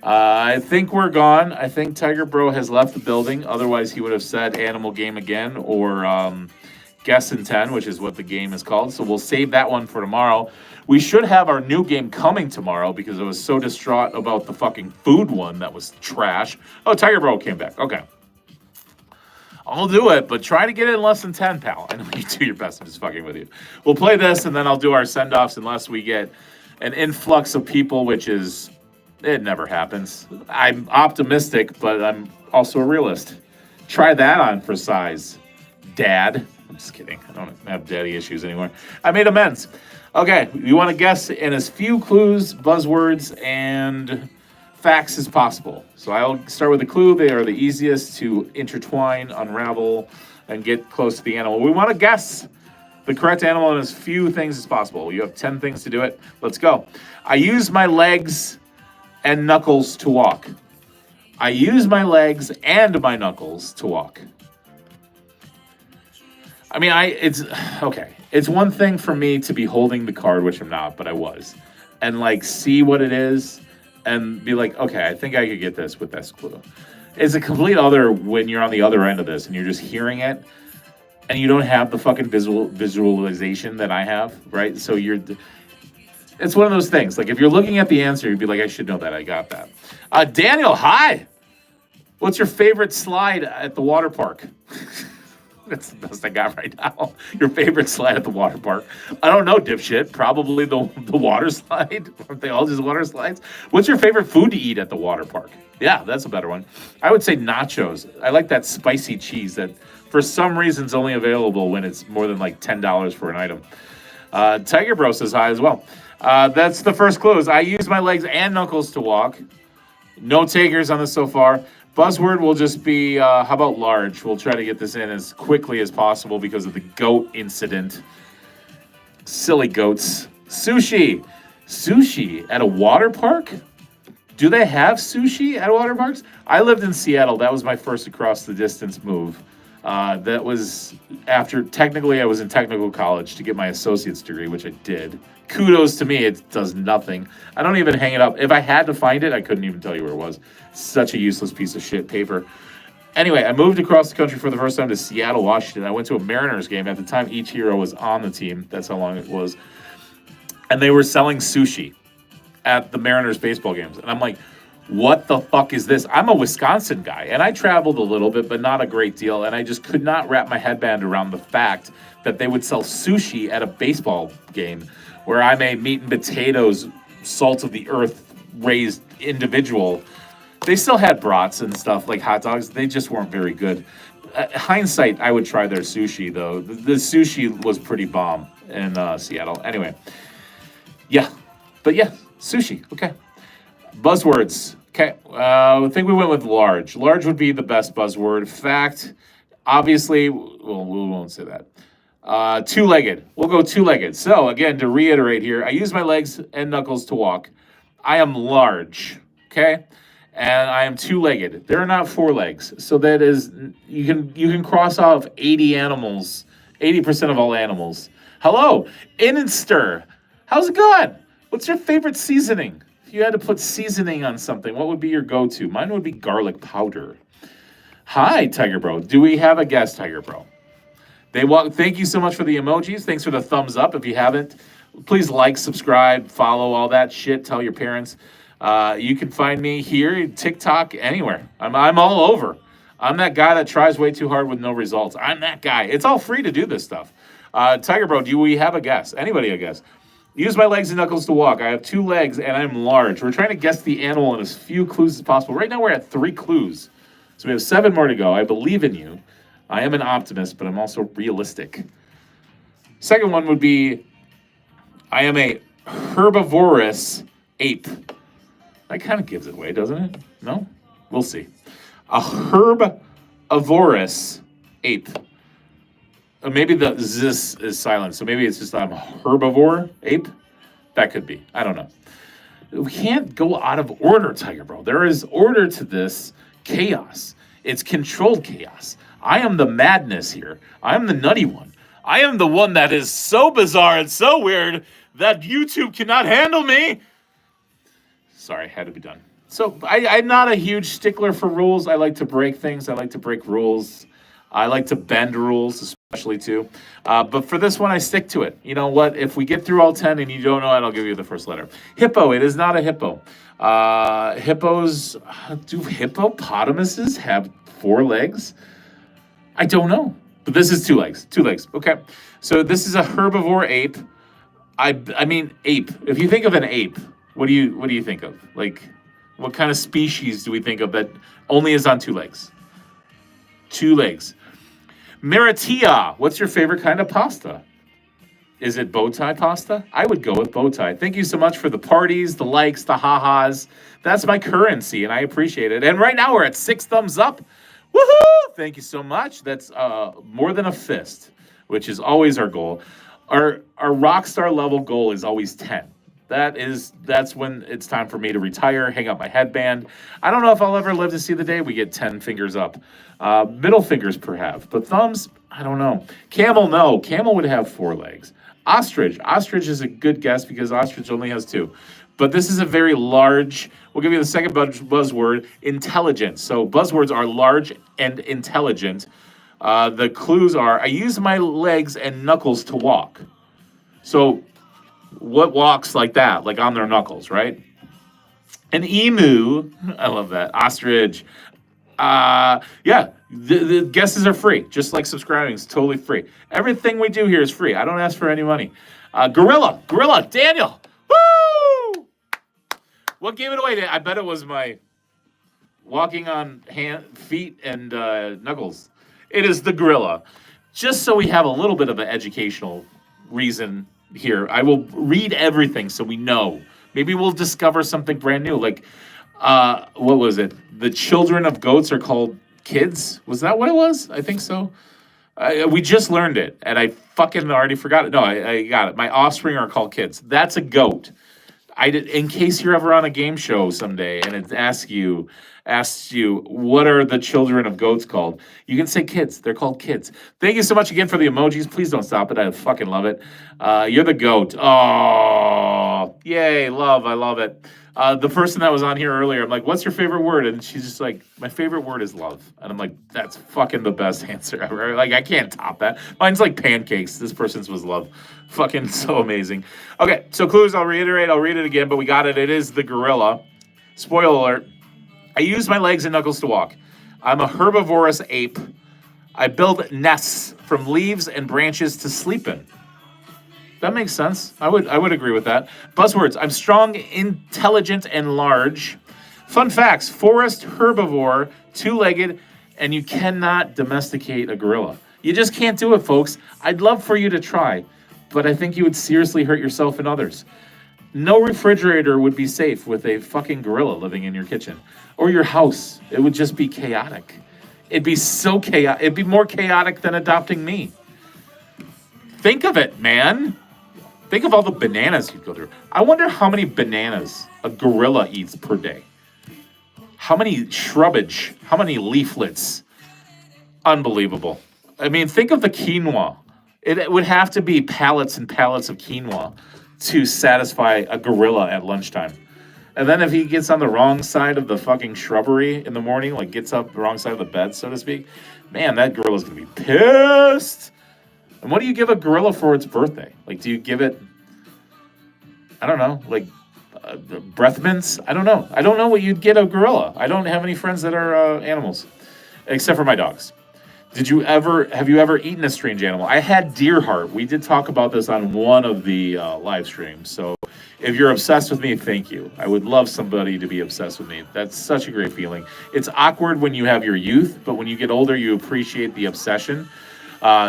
I think we're gone. I think Tiger Bro has left the building. Otherwise, he would have said Animal Game again or Guess in 10, which is what the game is called. So we'll save that one for tomorrow. We should have our new game coming tomorrow because I was so distraught about the fucking food one that was trash. Oh, Tiger Bro came back. Okay. I'll do it, but try to get it in less than 10, pal. I know you do your best. I'm just fucking with you. We'll play this, and then I'll do our send-offs unless we get an influx of people, which is... It never happens. I'm optimistic, but I'm also a realist. Try that on for size, Dad. I'm just kidding. I don't have daddy issues anymore. I made amends. Okay, you want to guess in as few clues, buzzwords, and facts as possible. So I'll start with a clue. They are the easiest to intertwine, unravel, and get close to the animal. We want to guess the correct animal in as few things as possible. You have 10 things to do it. Let's go. I use my legs and knuckles to walk. I use my legs and my knuckles to walk. I mean, it's okay. It's one thing for me to be holding the card, which I'm not, but I was, and like see what it is and be like, okay, I think I could get this with this clue. It's a complete other when you're on the other end of this and you're just hearing it and you don't have the fucking visualization that I have, right? So it's one of those things. Like if you're looking at the answer, you'd be like, I should know that. I got that. Daniel, hi. What's your favorite slide at the water park? That's the best I got right now. Your favorite slide at the water park? I don't know, dipshit. Probably the water slide. Aren't they all just water slides? What's your favorite food to eat at the water park? Yeah, that's a better one. I would say nachos. I like that spicy cheese that for some reason is only available when it's more than like $10 for an item. Tiger Bro says hi as well. That's the first clue. I use my legs and knuckles to walk. No takers on this so far. Buzzword will just be, how about large? We'll try to get this in as quickly as possible because of the goat incident. Silly goats. Sushi. Sushi at a water park? Do they have sushi at water parks? I lived in Seattle. That was my first across the distance move. That was after, technically, I was in technical college to get my associate's degree, which I did. Kudos to me, it does nothing. I don't even hang it up. If I had to find it, I couldn't even tell you where it was. Such a useless piece of shit paper. Anyway, I moved across the country for the first time to Seattle, Washington. I went to a Mariners game. At the time, each hero was on the team. That's how long it was. And they were selling sushi at the Mariners baseball games. And I'm like, what the fuck is this? I'm a Wisconsin guy, and I traveled a little bit, but not a great deal. And I just could not wrap my headband around the fact that they would sell sushi at a baseball game where I'm a meat and potatoes, salt of the earth raised individual. They still had brats and stuff like hot dogs. They just weren't very good. Hindsight, I would try their sushi, though. The sushi was pretty bomb in Seattle. Anyway, yeah. But yeah, sushi. Okay. Buzzwords. Okay. I think we went with large. Large would be the best buzzword. Fact, obviously, well, we won't say that. Two-legged. We'll go two-legged. So, again, to reiterate here, I use my legs and knuckles to walk. I am large. Okay? And I am two-legged. There are not four legs. So that is, you can cross off 80 animals, 80% of all animals. Hello, Inster. How's it going? What's your favorite seasoning? If you had to put seasoning on something, what would be your go-to? Mine would be garlic powder. Hi, Tiger Bro. Do we have a guest, Tiger Bro? Thank you so much for the emojis. Thanks for the thumbs up. If you haven't, please like, subscribe, follow, all that shit. Tell your parents. You can find me here, TikTok, anywhere. I'm all over. I'm that guy that tries way too hard with no results. I'm that guy. It's all free to do this stuff. Tiger Bro, do we have a guess? Anybody a guess? Use my legs and knuckles to walk. I have 2 legs and I'm large. We're trying to guess the animal in as few clues as possible. Right now we're at 3 clues. So we have 7 more to go. I believe in you. I am an optimist, but I'm also realistic. Second one would be, I am a herbivorous ape. That kind of gives it away, doesn't it? No? We'll see. A herbivorous ape. Maybe the this is silent, so maybe it's just I'm a herbivore ape. That could be. I don't know. We can't go out of order, Tiger Bro. There is order to this chaos. It's controlled chaos. I am the madness here. I am the nutty one. I am the one that is so bizarre and so weird that YouTube cannot handle me. Sorry, had to be done. So I'm not a huge stickler for rules. I like to break things. I like to break rules. I like to bend rules, especially too. But for this one, I stick to it. You know what? If we get through all 10 and you don't know it, I'll give you the first letter. Hippo. It is not a hippo. Hippos. Do hippopotamuses have 4 legs? I don't know. But this is 2 legs. 2 legs. Okay. So this is a herbivore ape. I mean ape. If you think of an ape, what do you think of? Like, what kind of species do we think of that only is on 2 legs? 2 legs. Maratia. What's your favorite kind of pasta? Is it bow tie pasta? I would go with bow tie. Thank you so much for the parties, the likes, the ha-has. That's my currency, and I appreciate it. And right now we're at 6 thumbs up. Woohoo! Thank you so much. That's more than a fist, which is always our goal. Our rock star level goal is always 10. That's when it's time for me to retire, hang up my headband. I don't know if I'll ever live to see the day we get 10 fingers up. Middle fingers perhaps, but thumbs, I don't know. Camel, no. Camel would have 4 legs. Ostrich. Ostrich is a good guess because ostrich only has 2. But this is a very large, we'll give you the second buzzword, intelligent. So buzzwords are large and intelligent. The clues are, I use my legs and knuckles to walk. So what walks like that, like on their knuckles, right? An emu, I love that. Ostrich. Yeah, the guesses are free, just like subscribing is totally free. Everything we do here is free. I don't ask for any money. Gorilla, Daniel. Woo! What gave it away? I bet it was my walking on feet and knuckles. It is the gorilla. Just so we have a little bit of an educational reason here, I will read everything so we know. Maybe we'll discover something brand new. Like, what was it? The children of goats are called kids? Was that what it was? I think so. We just learned it, and I fucking already forgot it. No, I got it. My offspring are called kids. That's a goat. In case you're ever on a game show someday and it asks you, what are the children of goats called? You can say kids. They're called kids. Thank you so much again for the emojis. Please don't stop it. I fucking love it. You're the goat. Oh, yay, love. I love it. The person that was on here earlier, I'm like, what's your favorite word? And she's just like, my favorite word is love. And I'm like, that's fucking the best answer ever. Like, I can't top that. Mine's like pancakes. This person's was love. Fucking so amazing. Okay, so clues, I'll reiterate. I'll read it again, but we got it. It is the gorilla. Spoiler alert. I use my legs and knuckles to walk. I'm a herbivorous ape. I build nests from leaves and branches to sleep in. That makes sense. I would agree with that. Buzzwords. I'm strong, intelligent, and large. Fun facts. Forest herbivore, 2-legged, and you cannot domesticate a gorilla. You just can't do it, folks. I'd love for you to try, but I think you would seriously hurt yourself and others. No refrigerator would be safe with a fucking gorilla living in your kitchen or your house. It would just be chaotic. It'd be so chaotic. It'd be more chaotic than adopting me. Think of it, man. Think of all the bananas you'd go through. I wonder how many bananas a gorilla eats per day. How many shrubbage, how many leaflets. Unbelievable. I mean, think of the quinoa. It would have to be pallets and pallets of quinoa to satisfy a gorilla at lunchtime. And then if he gets on the wrong side of the fucking shrubbery in the morning, like gets up the wrong side of the bed, so to speak, man, that gorilla's gonna be pissed. And what do you give a gorilla for its birthday? Like, do you give it, I don't know, like breath mints? I don't know. I don't know what you'd get a gorilla. I don't have any friends that are animals, except for my dogs. Have you ever eaten a strange animal? I had deer heart. We did talk about this on one of the live streams. So if you're obsessed with me, thank you. I would love somebody to be obsessed with me. That's such a great feeling. It's awkward when you have your youth, but when you get older, you appreciate the obsession.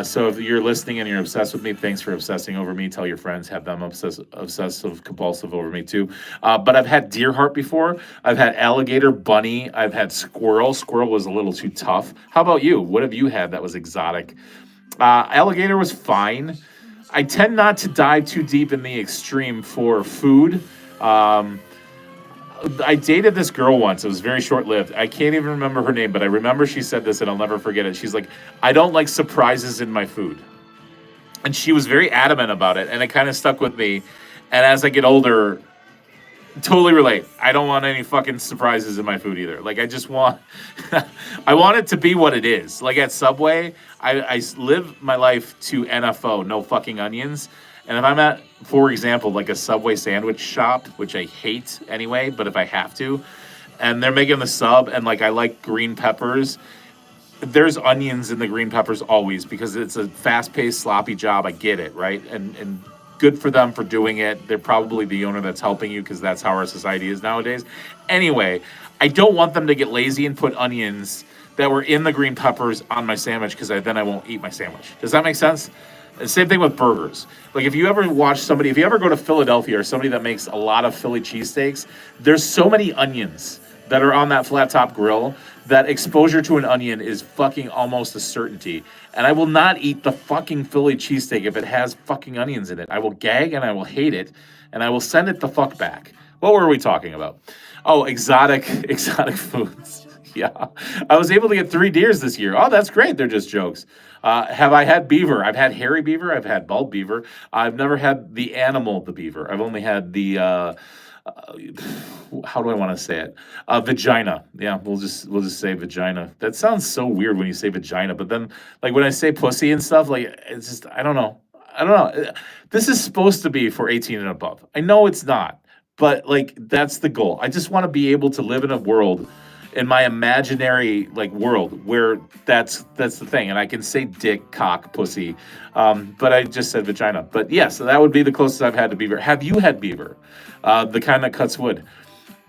So if you're listening and you're obsessed with me, thanks for obsessing over me. Tell your friends, have them obsessive compulsive over me too. But I've had deer heart before. I've had alligator, bunny. I've had squirrel. Squirrel was a little too tough. How about you? What have you had that was exotic? Alligator was fine. I tend not to dive too deep in the extreme for food. I dated this girl once. It was very short-lived. I can't even remember her name, but I remember she said this, and I'll never forget it. She's like, I don't like surprises in my food. And she was very adamant about it, and it kind of stuck with me. And as I get older, totally relate. I don't want any fucking surprises in my food either. Like, I just want, I want it to be what it is. Like at Subway, I live my life to NFO, no fucking onions. And if I'm at, for example, like a Subway sandwich shop, which I hate anyway, but if I have to, and they're making the sub, and like I like green peppers, there's onions in the green peppers always, because it's a fast-paced, sloppy job. I get it, right? And good for them for doing it. They're probably the owner that's helping you, because that's how our society is nowadays. Anyway, I don't want them to get lazy and put onions that were in the green peppers on my sandwich, because then I won't eat my sandwich. Does that make sense? And same thing with burgers. Like if you ever go to Philadelphia or somebody that makes a lot of Philly cheesesteaks, there's so many onions that are on that flat top grill that exposure to an onion is fucking almost a certainty. And I will not eat the fucking Philly cheesesteak if it has fucking onions in it. I will gag and I will hate it, and I will send it the fuck back. What were we talking about? Oh, exotic foods. Yeah, I was able to get 3 deers this year. Oh, that's great. They're just jokes. Have I had beaver? I've had hairy beaver. I've had bald beaver. I've never had the animal, the beaver. I've only had the, how do I want to say it? Vagina. Yeah, we'll just say vagina. That sounds so weird when you say vagina, but then like when I say pussy and stuff, like it's just, I don't know. This is supposed to be for 18 and above. I know it's not, but like that's the goal. I just want to be able to live in a world, in my imaginary like world, where that's the thing, and I can say dick, cock, pussy, but I just said vagina. But yeah, so that would be the closest I've had to beaver. Have you had beaver? The kind that cuts wood.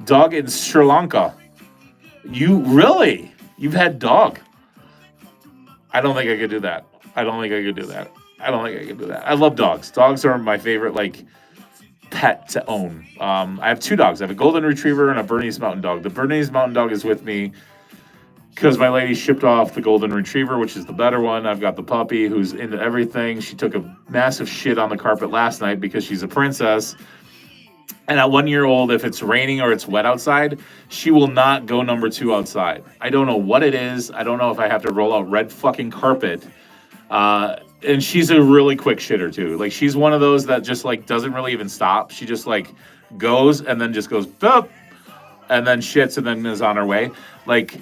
Dog in Sri Lanka. You've had dog? I don't think I could do that. I love dogs. Dogs are my favorite like pet to own. I have 2 dogs. I have a golden retriever and a Bernese Mountain Dog. The Bernese Mountain Dog is with me because my lady shipped off the golden retriever, which is the better one. I've got the puppy who's into everything. She took a massive shit on the carpet last night because she's a princess. And at 1 year old, if it's raining or it's wet outside, she will not go number 2 outside. I don't know what it is. I don't know if I have to roll out red fucking carpet. And she's a really quick shitter too. Like she's one of those that just like doesn't really even stop. She just like goes and then just goes boop, and then shits and then is on her way. Like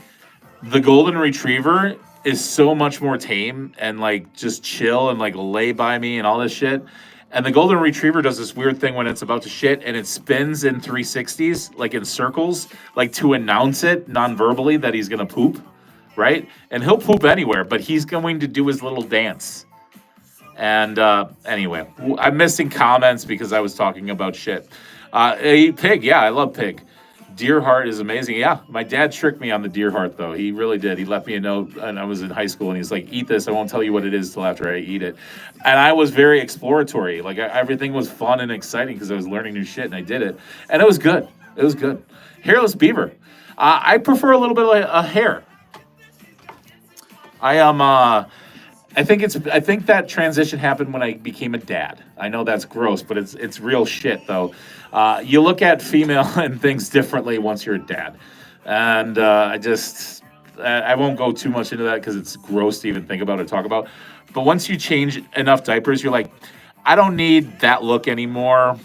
the golden retriever is so much more tame and like just chill and like lay by me and all this shit. And the golden retriever does this weird thing when it's about to shit, and it spins in 360s, like in circles, like to announce it non-verbally that he's gonna poop, right? And he'll poop anywhere, but he's going to do his little dance. And anyway, I'm missing comments because I was talking about shit. Eat pig. Yeah, I love pig. Deer heart is amazing. Yeah, my dad tricked me on the deer heart, though. He really did. He left me a note, and I was in high school, and he's like, eat this. I won't tell you what it is till after I eat it. And I was very exploratory. Like, everything was fun and exciting because I was learning new shit, and I did it. And it was good. Hairless beaver. I prefer a little bit of a hair. I think that transition happened when I became a dad. I know that's gross, but it's real shit though. You look at female and things differently once you're a dad, and I won't go too much into that because it's gross to even think about or talk about. But once you change enough diapers, you're like, I don't need that look anymore.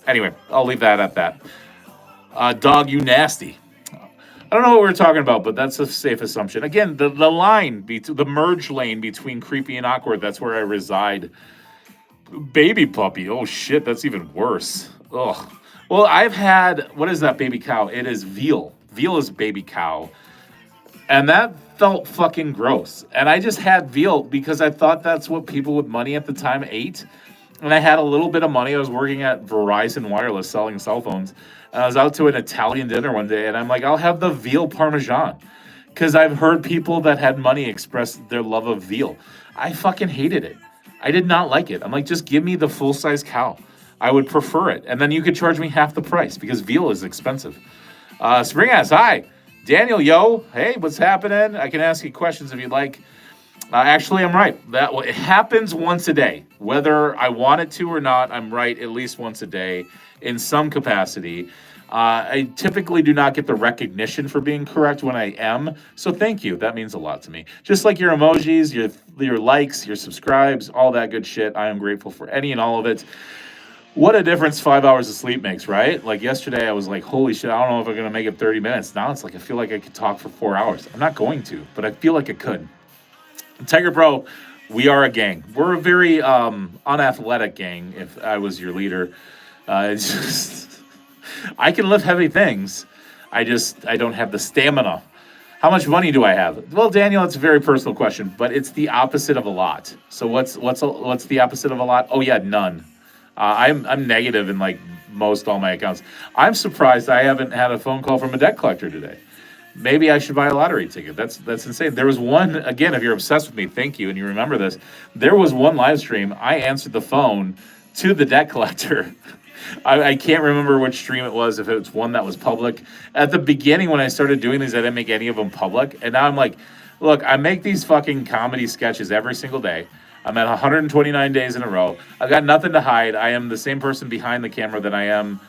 Anyway, I'll leave that at that. Dog, you nasty. I don't know what we were talking about, but that's a safe assumption. Again, the line, the merge lane between creepy and awkward, that's where I reside. Baby puppy. Oh, shit, that's even worse. Ugh. Well, I've had, what is that baby cow? It is veal. Veal is baby cow. And that felt fucking gross. And I just had veal because I thought that's what people with money at the time ate. And I had a little bit of money. I was working at Verizon Wireless selling cell phones. And I was out to an Italian dinner one day, and I'm like, I'll have the veal parmesan. Because I've heard people that had money express their love of veal. I fucking hated it. I did not like it. I'm like, just give me the full-size cow. I would prefer it. And then you could charge me half the price because veal is expensive. Spring Ass, hi. Daniel, yo. Hey, what's happening? I can ask you questions if you'd like. Actually, I'm right. It happens once a day. Whether I want it to or not, I'm right at least once a day in some capacity. I typically do not get the recognition for being correct when I am. So thank you. That means a lot to me. Just like your emojis, your likes, your subscribes, all that good shit. I am grateful for any and all of it. What a difference 5 hours of sleep makes, right? Like yesterday, I was like, holy shit, I don't know if I'm going to make it 30 minutes. Now it's like, I feel like I could talk for 4 hours. I'm not going to, but I feel like I could. Tiger Bro, we are a gang. We're a very unathletic gang, if I was your leader. It's just, I can lift heavy things. I don't have the stamina. How much money do I have? Well, Daniel, it's a very personal question, but it's the opposite of a lot. So what's the opposite of a lot? Oh yeah, none. I'm negative in like most all my accounts. I'm surprised I haven't had a phone call from a debt collector today. Maybe I should buy a lottery ticket. That's insane. There was one, again, if you're obsessed with me, thank you, and you remember this. There was one live stream. I answered the phone to the debt collector. I can't remember which stream it was, if it was one that was public. At the beginning, when I started doing these, I didn't make any of them public. And now I'm like, look, I make these fucking comedy sketches every single day. I'm at 129 days in a row. I've got nothing to hide. I am the same person behind the camera that I am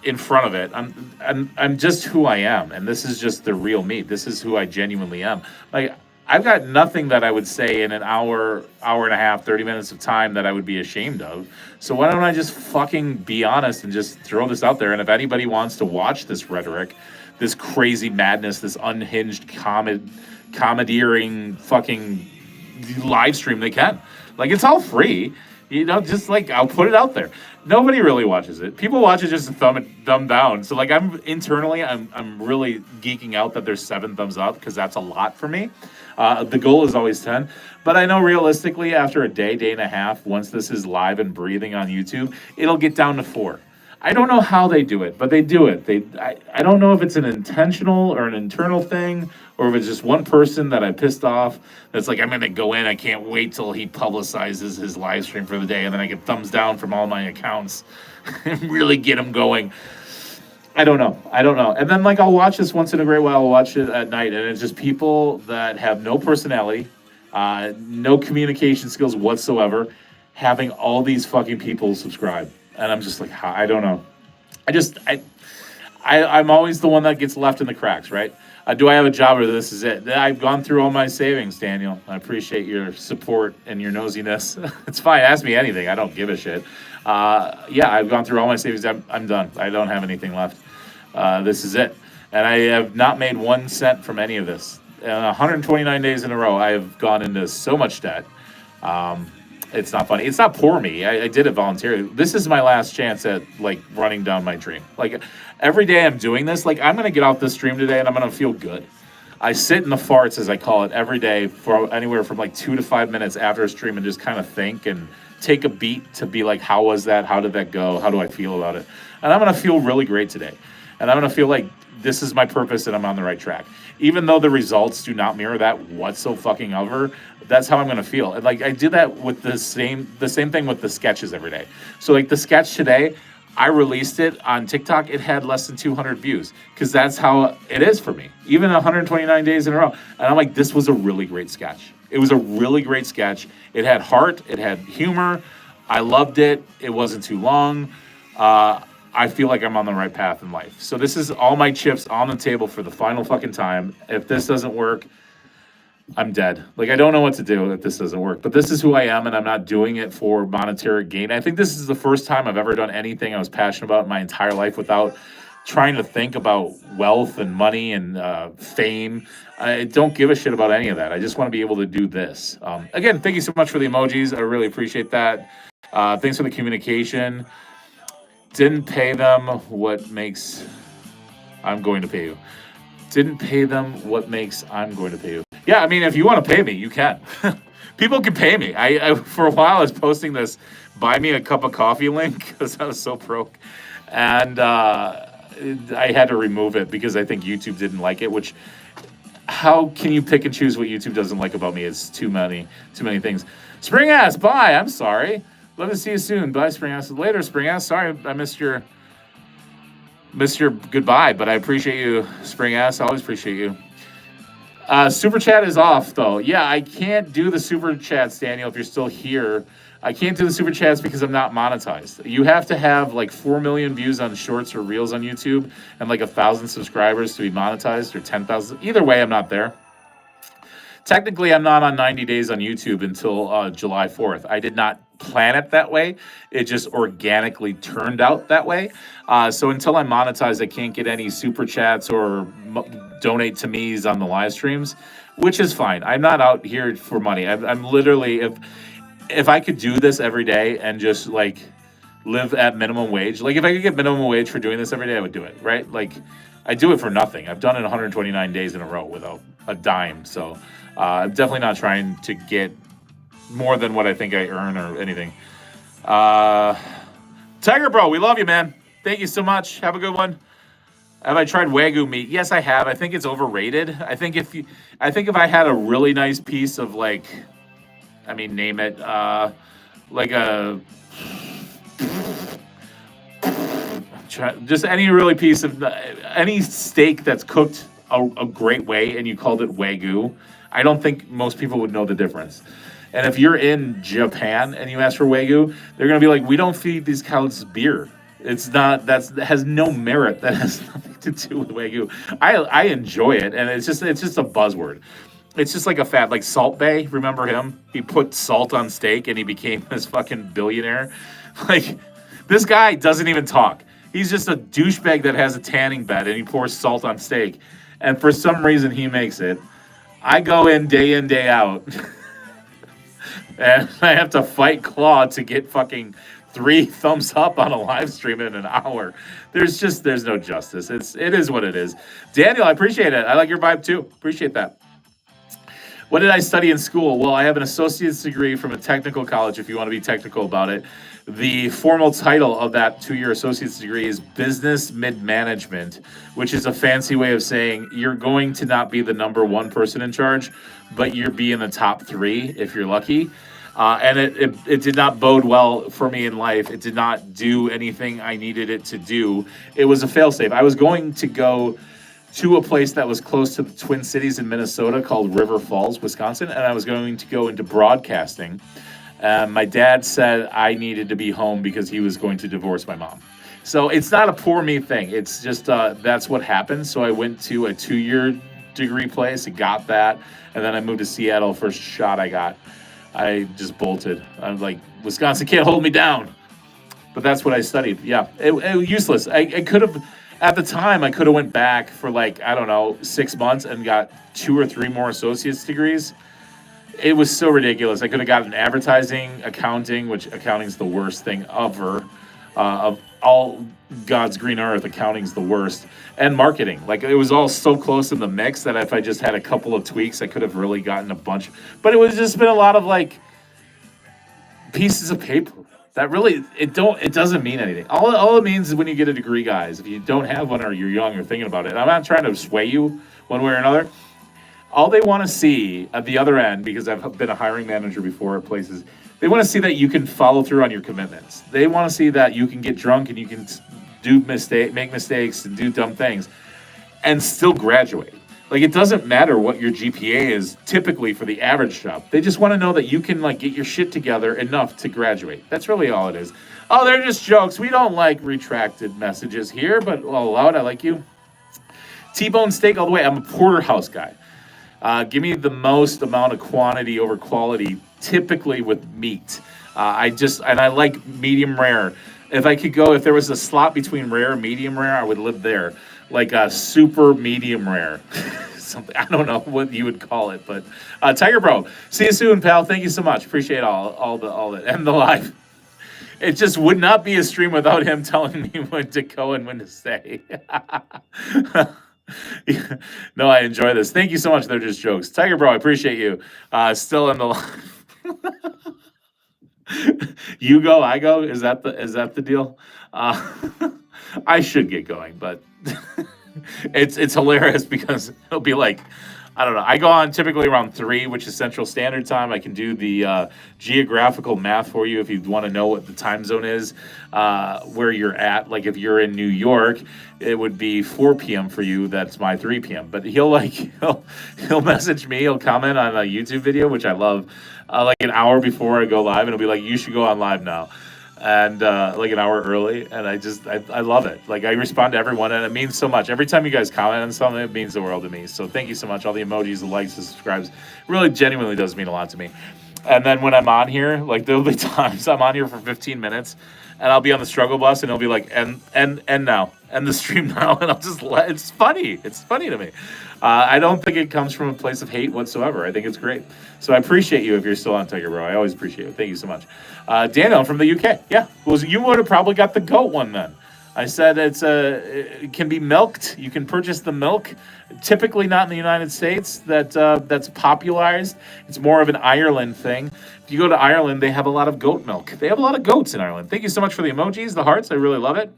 in front of it. I'm just who I am, and this is just the real me. This is who I genuinely am. Like, I've got nothing that I would say in an hour and a half, 30 minutes of time that I would be ashamed of. So why don't I just fucking be honest and just throw this out there? And if anybody wants to watch this rhetoric, this crazy madness, this unhinged commandeering fucking live stream, they can. Like, it's all free. You know, just like, I'll put it out there. Nobody really watches it. People watch it just to thumb down. So like, I'm really geeking out that there's 7 thumbs up, because that's a lot for me. The goal is always 10. But I know realistically, after a day and a half, once this is live and breathing on YouTube, it'll get down to 4. I don't know how they do it, but they do it. I don't know if it's an intentional or an internal thing, or if it's just one person that I pissed off that's like, I'm going to go in, I can't wait till he publicizes his live stream for the day, and then I get thumbs down from all my accounts and really get him going. I don't know. And then, like, I'll watch this once in a great while. I'll watch it at night, and it's just people that have no personality, no communication skills whatsoever, having all these fucking people subscribe. And I'm just like, I don't know. I'm always the one that gets left in the cracks, right? Do I have a job, or this is it? I've gone through all my savings, Daniel. I appreciate your support and your nosiness. It's fine. Ask me anything. I don't give a shit. Yeah, I've gone through all my savings. I'm done. I don't have anything left. This is it. And I have not made 1 cent from any of this. 129 days in a row, I have gone into so much debt. It's not funny. It's not poor me. I did it voluntarily. This is my last chance at, like, running down my dream. Like, every day I'm doing this, like, I'm going to get off this stream today and I'm going to feel good. I sit in the farts, as I call it, every day for anywhere from like 2 to 5 minutes after a stream and just kind of think and take a beat to be like, how was that? How did that go? How do I feel about it? And I'm going to feel really great today. And I'm going to feel like this is my purpose and I'm on the right track. Even though the results do not mirror that whatsoever, that's how I'm going to feel. And like, I did that with the same thing with the sketches every day. So like the sketch today, I released it on TikTok. It had less than 200 views because that's how it is for me, even 129 days in a row. And I'm like, this was a really great sketch. It was a really great sketch. It had heart. It had humor. I loved it. It wasn't too long. I feel like I'm on the right path in life. So this is all my chips on the table for the final fucking time. If this doesn't work, I'm dead. Like, I don't know what to do if this doesn't work. But this is who I am, and I'm not doing it for monetary gain. I think this is the first time I've ever done anything I was passionate about in my entire life without trying to think about wealth and money and fame. I don't give a shit about any of that. I just want to be able to do this. Again, thank you so much for the emojis. I really appreciate that. Thanks for the communication. Didn't pay them what makes I'm going to pay you. Didn't pay them what makes I'm going to pay you. Yeah, I mean, if you want to pay me, you can. People can pay me. I for a while I was posting this buy me a cup of coffee link because I was so broke, and I had to remove it because I think YouTube didn't like it. Which, how can you pick and choose what YouTube doesn't like about me? It's too many things. Spring ass, bye. I'm sorry. Love to see you soon. Bye, Spring ass. Later, Spring ass. Sorry, I missed your goodbye, but I appreciate you, Spring ass. I always appreciate you. Super chat is off though. Yeah, I can't do the super chats, Daniel. If you're still here, I can't do the super chats because I'm not monetized. You have to have like 4 million views on shorts or reels on YouTube and like 1,000 subscribers to be monetized, or 10,000. Either way, I'm not there. Technically, I'm not on 90 days on YouTube until July 4th. I did not plan it that way. It just organically turned out that way. So until I'm monetized, I can't get any super chats or donate to me's on the live streams, which is fine. I'm not out here for money. I'm literally, if I could do this every day and just like live at minimum wage, like if I could get minimum wage for doing this every day, I would do it, right? Like I do it for nothing. I've done it 129 days in a row without a dime. So I'm definitely not trying to get more than what I think I earn or anything. Tiger Bro, we love you, man. Thank you so much. Have a good one. Have I tried Wagyu meat? Yes, I have. I think it's overrated. I think if I had a really nice piece of like, I mean, name it, like a, just any really piece of, any steak that's cooked a great way and you called it Wagyu, I don't think most people would know the difference. And if you're in Japan and you ask for Wagyu, they're going to be like, we don't feed these cows beer. It's not, that has no merit. That has nothing to do with Wagyu. I enjoy it, and it's just a buzzword. It's just like a fad, like Salt Bae. Remember him? He put salt on steak and he became this fucking billionaire. Like, this guy doesn't even talk. He's just a douchebag that has a tanning bed and he pours salt on steak. And for some reason he makes it. I go in, day out. And I have to fight Claw to get fucking 3 thumbs up on a live stream in an hour. There's no justice. It is what it is. Daniel, I appreciate it. I like your vibe too. Appreciate that. What did I study in school? Well, I have an associate's degree from a technical college, if you want to be technical about it. The formal title of that 2-year associate's degree is Business Mid-Management, which is a fancy way of saying you're going to not be the number 1 person in charge, but you're be in the top 3 if you're lucky. And it did not bode well for me in life. It did not do anything I needed it to do. It was a failsafe. I was going to go to a place that was close to the Twin Cities in Minnesota called River Falls, Wisconsin, and I was going to go into broadcasting. My dad said I needed to be home because he was going to divorce my mom. So it's not a poor me thing. It's just that's what happened. So I went to a 2-year degree place and got that, and then I moved to Seattle. First shot I got, I just bolted. I'm like, Wisconsin can't hold me down. But that's what I studied. Yeah, it was useless. I could have. At the time, I could have went back for like, I don't know, 6 months and got 2 or 3 more associate's degrees. It was so ridiculous. I could have gotten advertising, accounting, which accounting's the worst thing ever. Of all God's green earth, accounting's the worst. And marketing. Like, it was all so close in the mix that if I just had a couple of tweaks, I could have really gotten a bunch. But it was just been a lot of like pieces of paper. That really, it doesn't mean anything. All it means is when you get a degree, guys, if you don't have one or you're young or thinking about it, and I'm not trying to sway you one way or another, all they want to see at the other end, because I've been a hiring manager before at places, they want to see that you can follow through on your commitments. They want to see that you can get drunk and you can make mistakes and do dumb things and still graduate. Like, it doesn't matter what your GPA is typically for the average job. They just want to know that you can, like, get your shit together enough to graduate. That's really all it is. Oh, they're just jokes. We don't like retracted messages here, but well, allowed. I like you. T-bone steak all the way. I'm a porterhouse guy. Give me the most amount of quantity over quality, typically with meat. I like medium rare. If there was a slot between rare and medium rare, I would live there. Like a super medium rare. Something, I don't know what you would call it, but Tiger Bro, see you soon, pal. Thank you so much. Appreciate all the and the live. It just would not be a stream without him telling me when to go and when to stay. No, I enjoy this. Thank you so much. They're just jokes. Tiger Bro, I appreciate you. Still in the live. You go, I go. Is that the deal? I should get going, but it's hilarious because it'll be like, I don't know. I go on typically around 3, which is Central Standard Time. I can do the geographical math for you if you want to know what the time zone is, where you're at. Like if you're in New York, it would be 4 p.m. for you. That's my 3 p.m. But he'll message me. He'll comment on a YouTube video, which I love. Like an hour before I go live, and it'll be like, you should go on live now. And like an hour early, and I love it. Like I respond to everyone, and it means so much. Every time you guys comment on something, it means the world to me. So thank you so much. All the emojis, the likes, the subscribes, really genuinely does mean a lot to me. And then when I'm on here, like there'll be times I'm on here for 15 minutes, and I'll be on the struggle bus, and it'll be like end now, end the stream now, and I'll just it's funny. It's funny to me. I don't think it comes from a place of hate whatsoever. I think it's great. So I appreciate you if you're still on Tiger Bro. I always appreciate it. Thank you so much. Daniel from the UK. Yeah, well, you would have probably got the goat one then. I said it can be milked. You can purchase the milk. Typically not in the United States. That's popularized. It's more of an Ireland thing. If you go to Ireland, they have a lot of goat milk. They have a lot of goats in Ireland. Thank you so much for the emojis, the hearts. I really love it.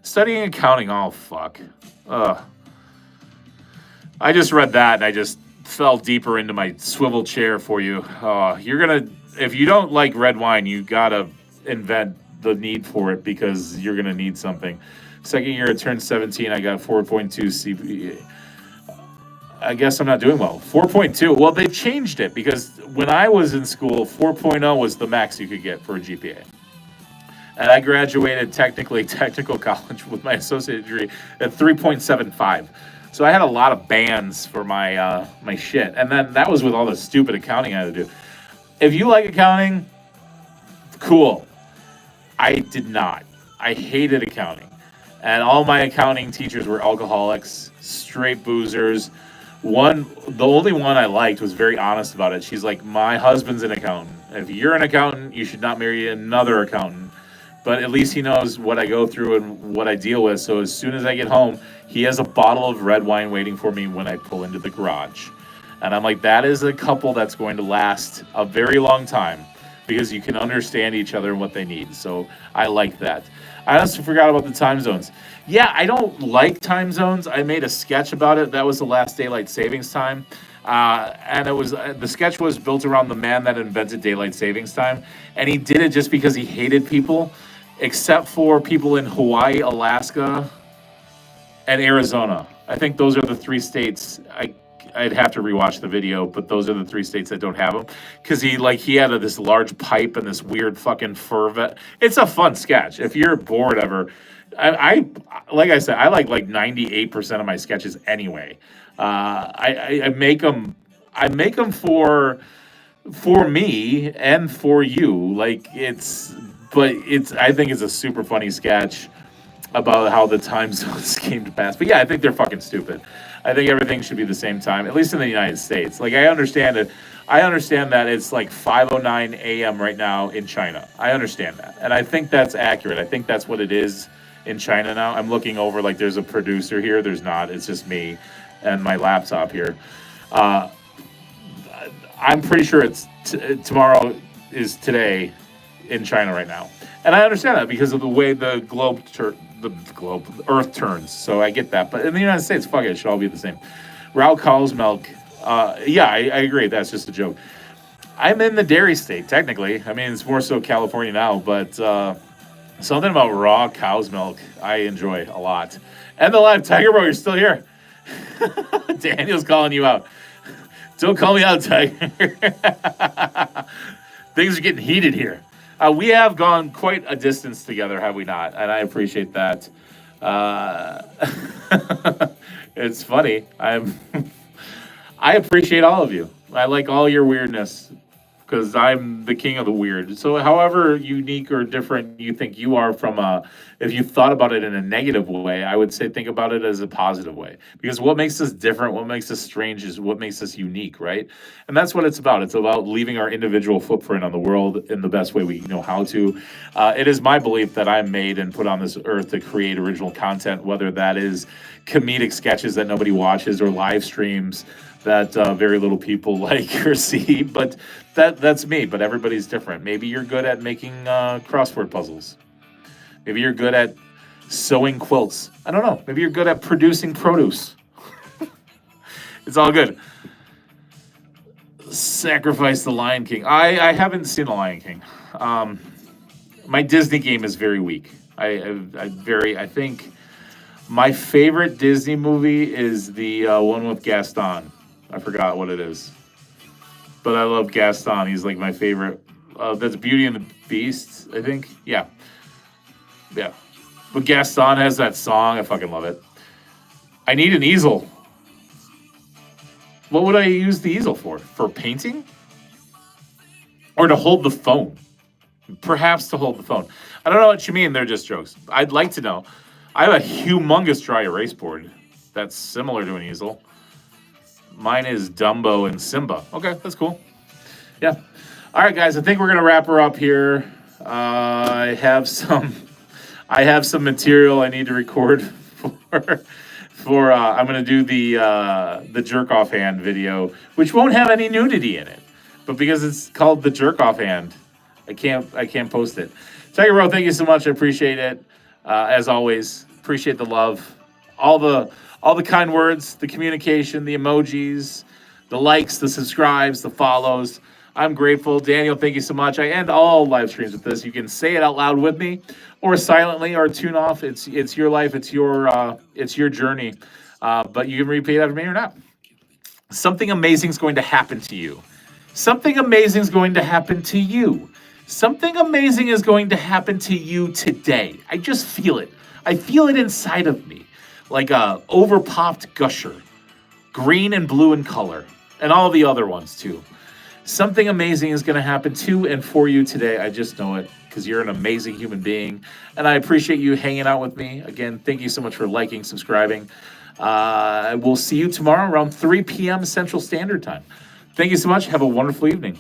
Studying accounting. Oh, fuck. Ugh. I just read that and I just fell deeper into my swivel chair for you. If you don't like red wine, you gotta invent the need for it because you're gonna need something. Second year, I turned 17. I got 4.2 CPA. I guess I'm not doing well. 4.2. Well, they changed it because when I was in school, 4.0 was the max you could get for a GPA. And I graduated technical college with my associate degree at 3.75. So I had a lot of bands for my my shit. And then that was with all the stupid accounting I had to do. If you like accounting, cool. I did not. I hated accounting. And all my accounting teachers were alcoholics, straight boozers. The only one I liked was very honest about it. She's like, my husband's an accountant. If you're an accountant, you should not marry another accountant. But at least he knows what I go through and what I deal with. So as soon as I get home, he has a bottle of red wine waiting for me when I pull into the garage. And I'm like, that is a couple that's going to last a very long time because you can understand each other and what they need. So I like that. I also forgot about the time zones. Yeah, I don't like time zones. I made a sketch about it. That was the last daylight savings time. And it was the sketch was built around the man that invented daylight savings time. And he did it just because he hated people, except for people in Hawaii, Alaska, and Arizona. I think those are the 3 states. I'd have to rewatch the video, but those are the 3 states that don't have them. Because he had this large pipe and this weird fucking fur vet. It's a fun sketch. If you're bored ever, I like I said, I like 98% of my sketches anyway. I make them for me and for you. I think it's a super funny sketch about how the time zones came to pass. But yeah, I think they're fucking stupid. I think everything should be the same time, at least in the United States. Like, I understand it. I understand that it's like 5:09 a.m. right now in China. I understand that. And I think that's accurate. I think that's what it is in China now. I'm looking over, like, there's a producer here. There's not. It's just me and my laptop here. I'm pretty sure it's tomorrow is today in China right now. And I understand that because of the way the Earth turns. So I get that. But in the United States, fuck it, it should all be the same. Raw cow's milk. Yeah, I agree. That's just a joke. I'm in the dairy state, technically. I mean, it's more so California now, but something about raw cow's milk I enjoy a lot. And the live Tiger Bro, you're still here. Daniel's calling you out. Don't call me out, Tiger. Things are getting heated here. We have gone quite a distance together, have we not? And I appreciate that. It's funny. I appreciate all of you. I like all your weirdness because I'm the king of the weird. So, however unique or different you think you are from if you thought about it in a negative way, I would say think about it as a positive way. Because what makes us different, what makes us strange, is what makes us unique, right? And that's what it's about. It's about leaving our individual footprint on the world in the best way we know how to. It is my belief that I'm made and put on this earth to create original content, whether that is comedic sketches that nobody watches or live streams that very little people like or see, but that's me. But everybody's different. Maybe you're good at making crossword puzzles. Maybe you're good at sewing quilts. I don't know. Maybe you're good at producing produce. It's all good. Sacrifice the Lion King. I haven't seen the Lion King. My Disney game is very weak. I think my favorite Disney movie is the one with Gaston. I forgot what it is, but I love Gaston. He's like my favorite. That's Beauty and the Beast, I think. Yeah. But Gaston has that song. I fucking love it. I need an easel. What would I use the easel for? For painting? Or to hold the phone? Perhaps to hold the phone. I don't know what you mean. They're just jokes. I'd like to know. I have a humongous dry erase board that's similar to an easel. Mine is Dumbo and Simba. Okay, that's cool. Yeah. All right, guys. I think we're gonna wrap her up here. I have some material I need to record for. I'm gonna do the jerk off hand video, which won't have any nudity in it, but because it's called the jerk off hand, I can't post it. Tiger Row, thank you so much. I appreciate it. As always, appreciate the love, all the kind words, the communication, the emojis, the likes, the subscribes, the follows. I'm grateful. Daniel, thank you so much. I end all live streams with this. You can say it out loud with me, or silently, or tune off. It's your life. It's your journey. But you can repeat after me or not. Something amazing is going to happen to you. Something amazing is going to happen to you. Something amazing is going to happen to you today. I just feel it. I feel it inside of me, like a over-popped gusher, green and blue in color, and all the other ones too. Something amazing is going to happen to and for you today. I just know it because you're an amazing human being, and I appreciate you hanging out with me. Again, thank you so much for liking, subscribing. We'll see you tomorrow around 3 p.m. Central Standard Time. Thank you so much. Have a wonderful evening.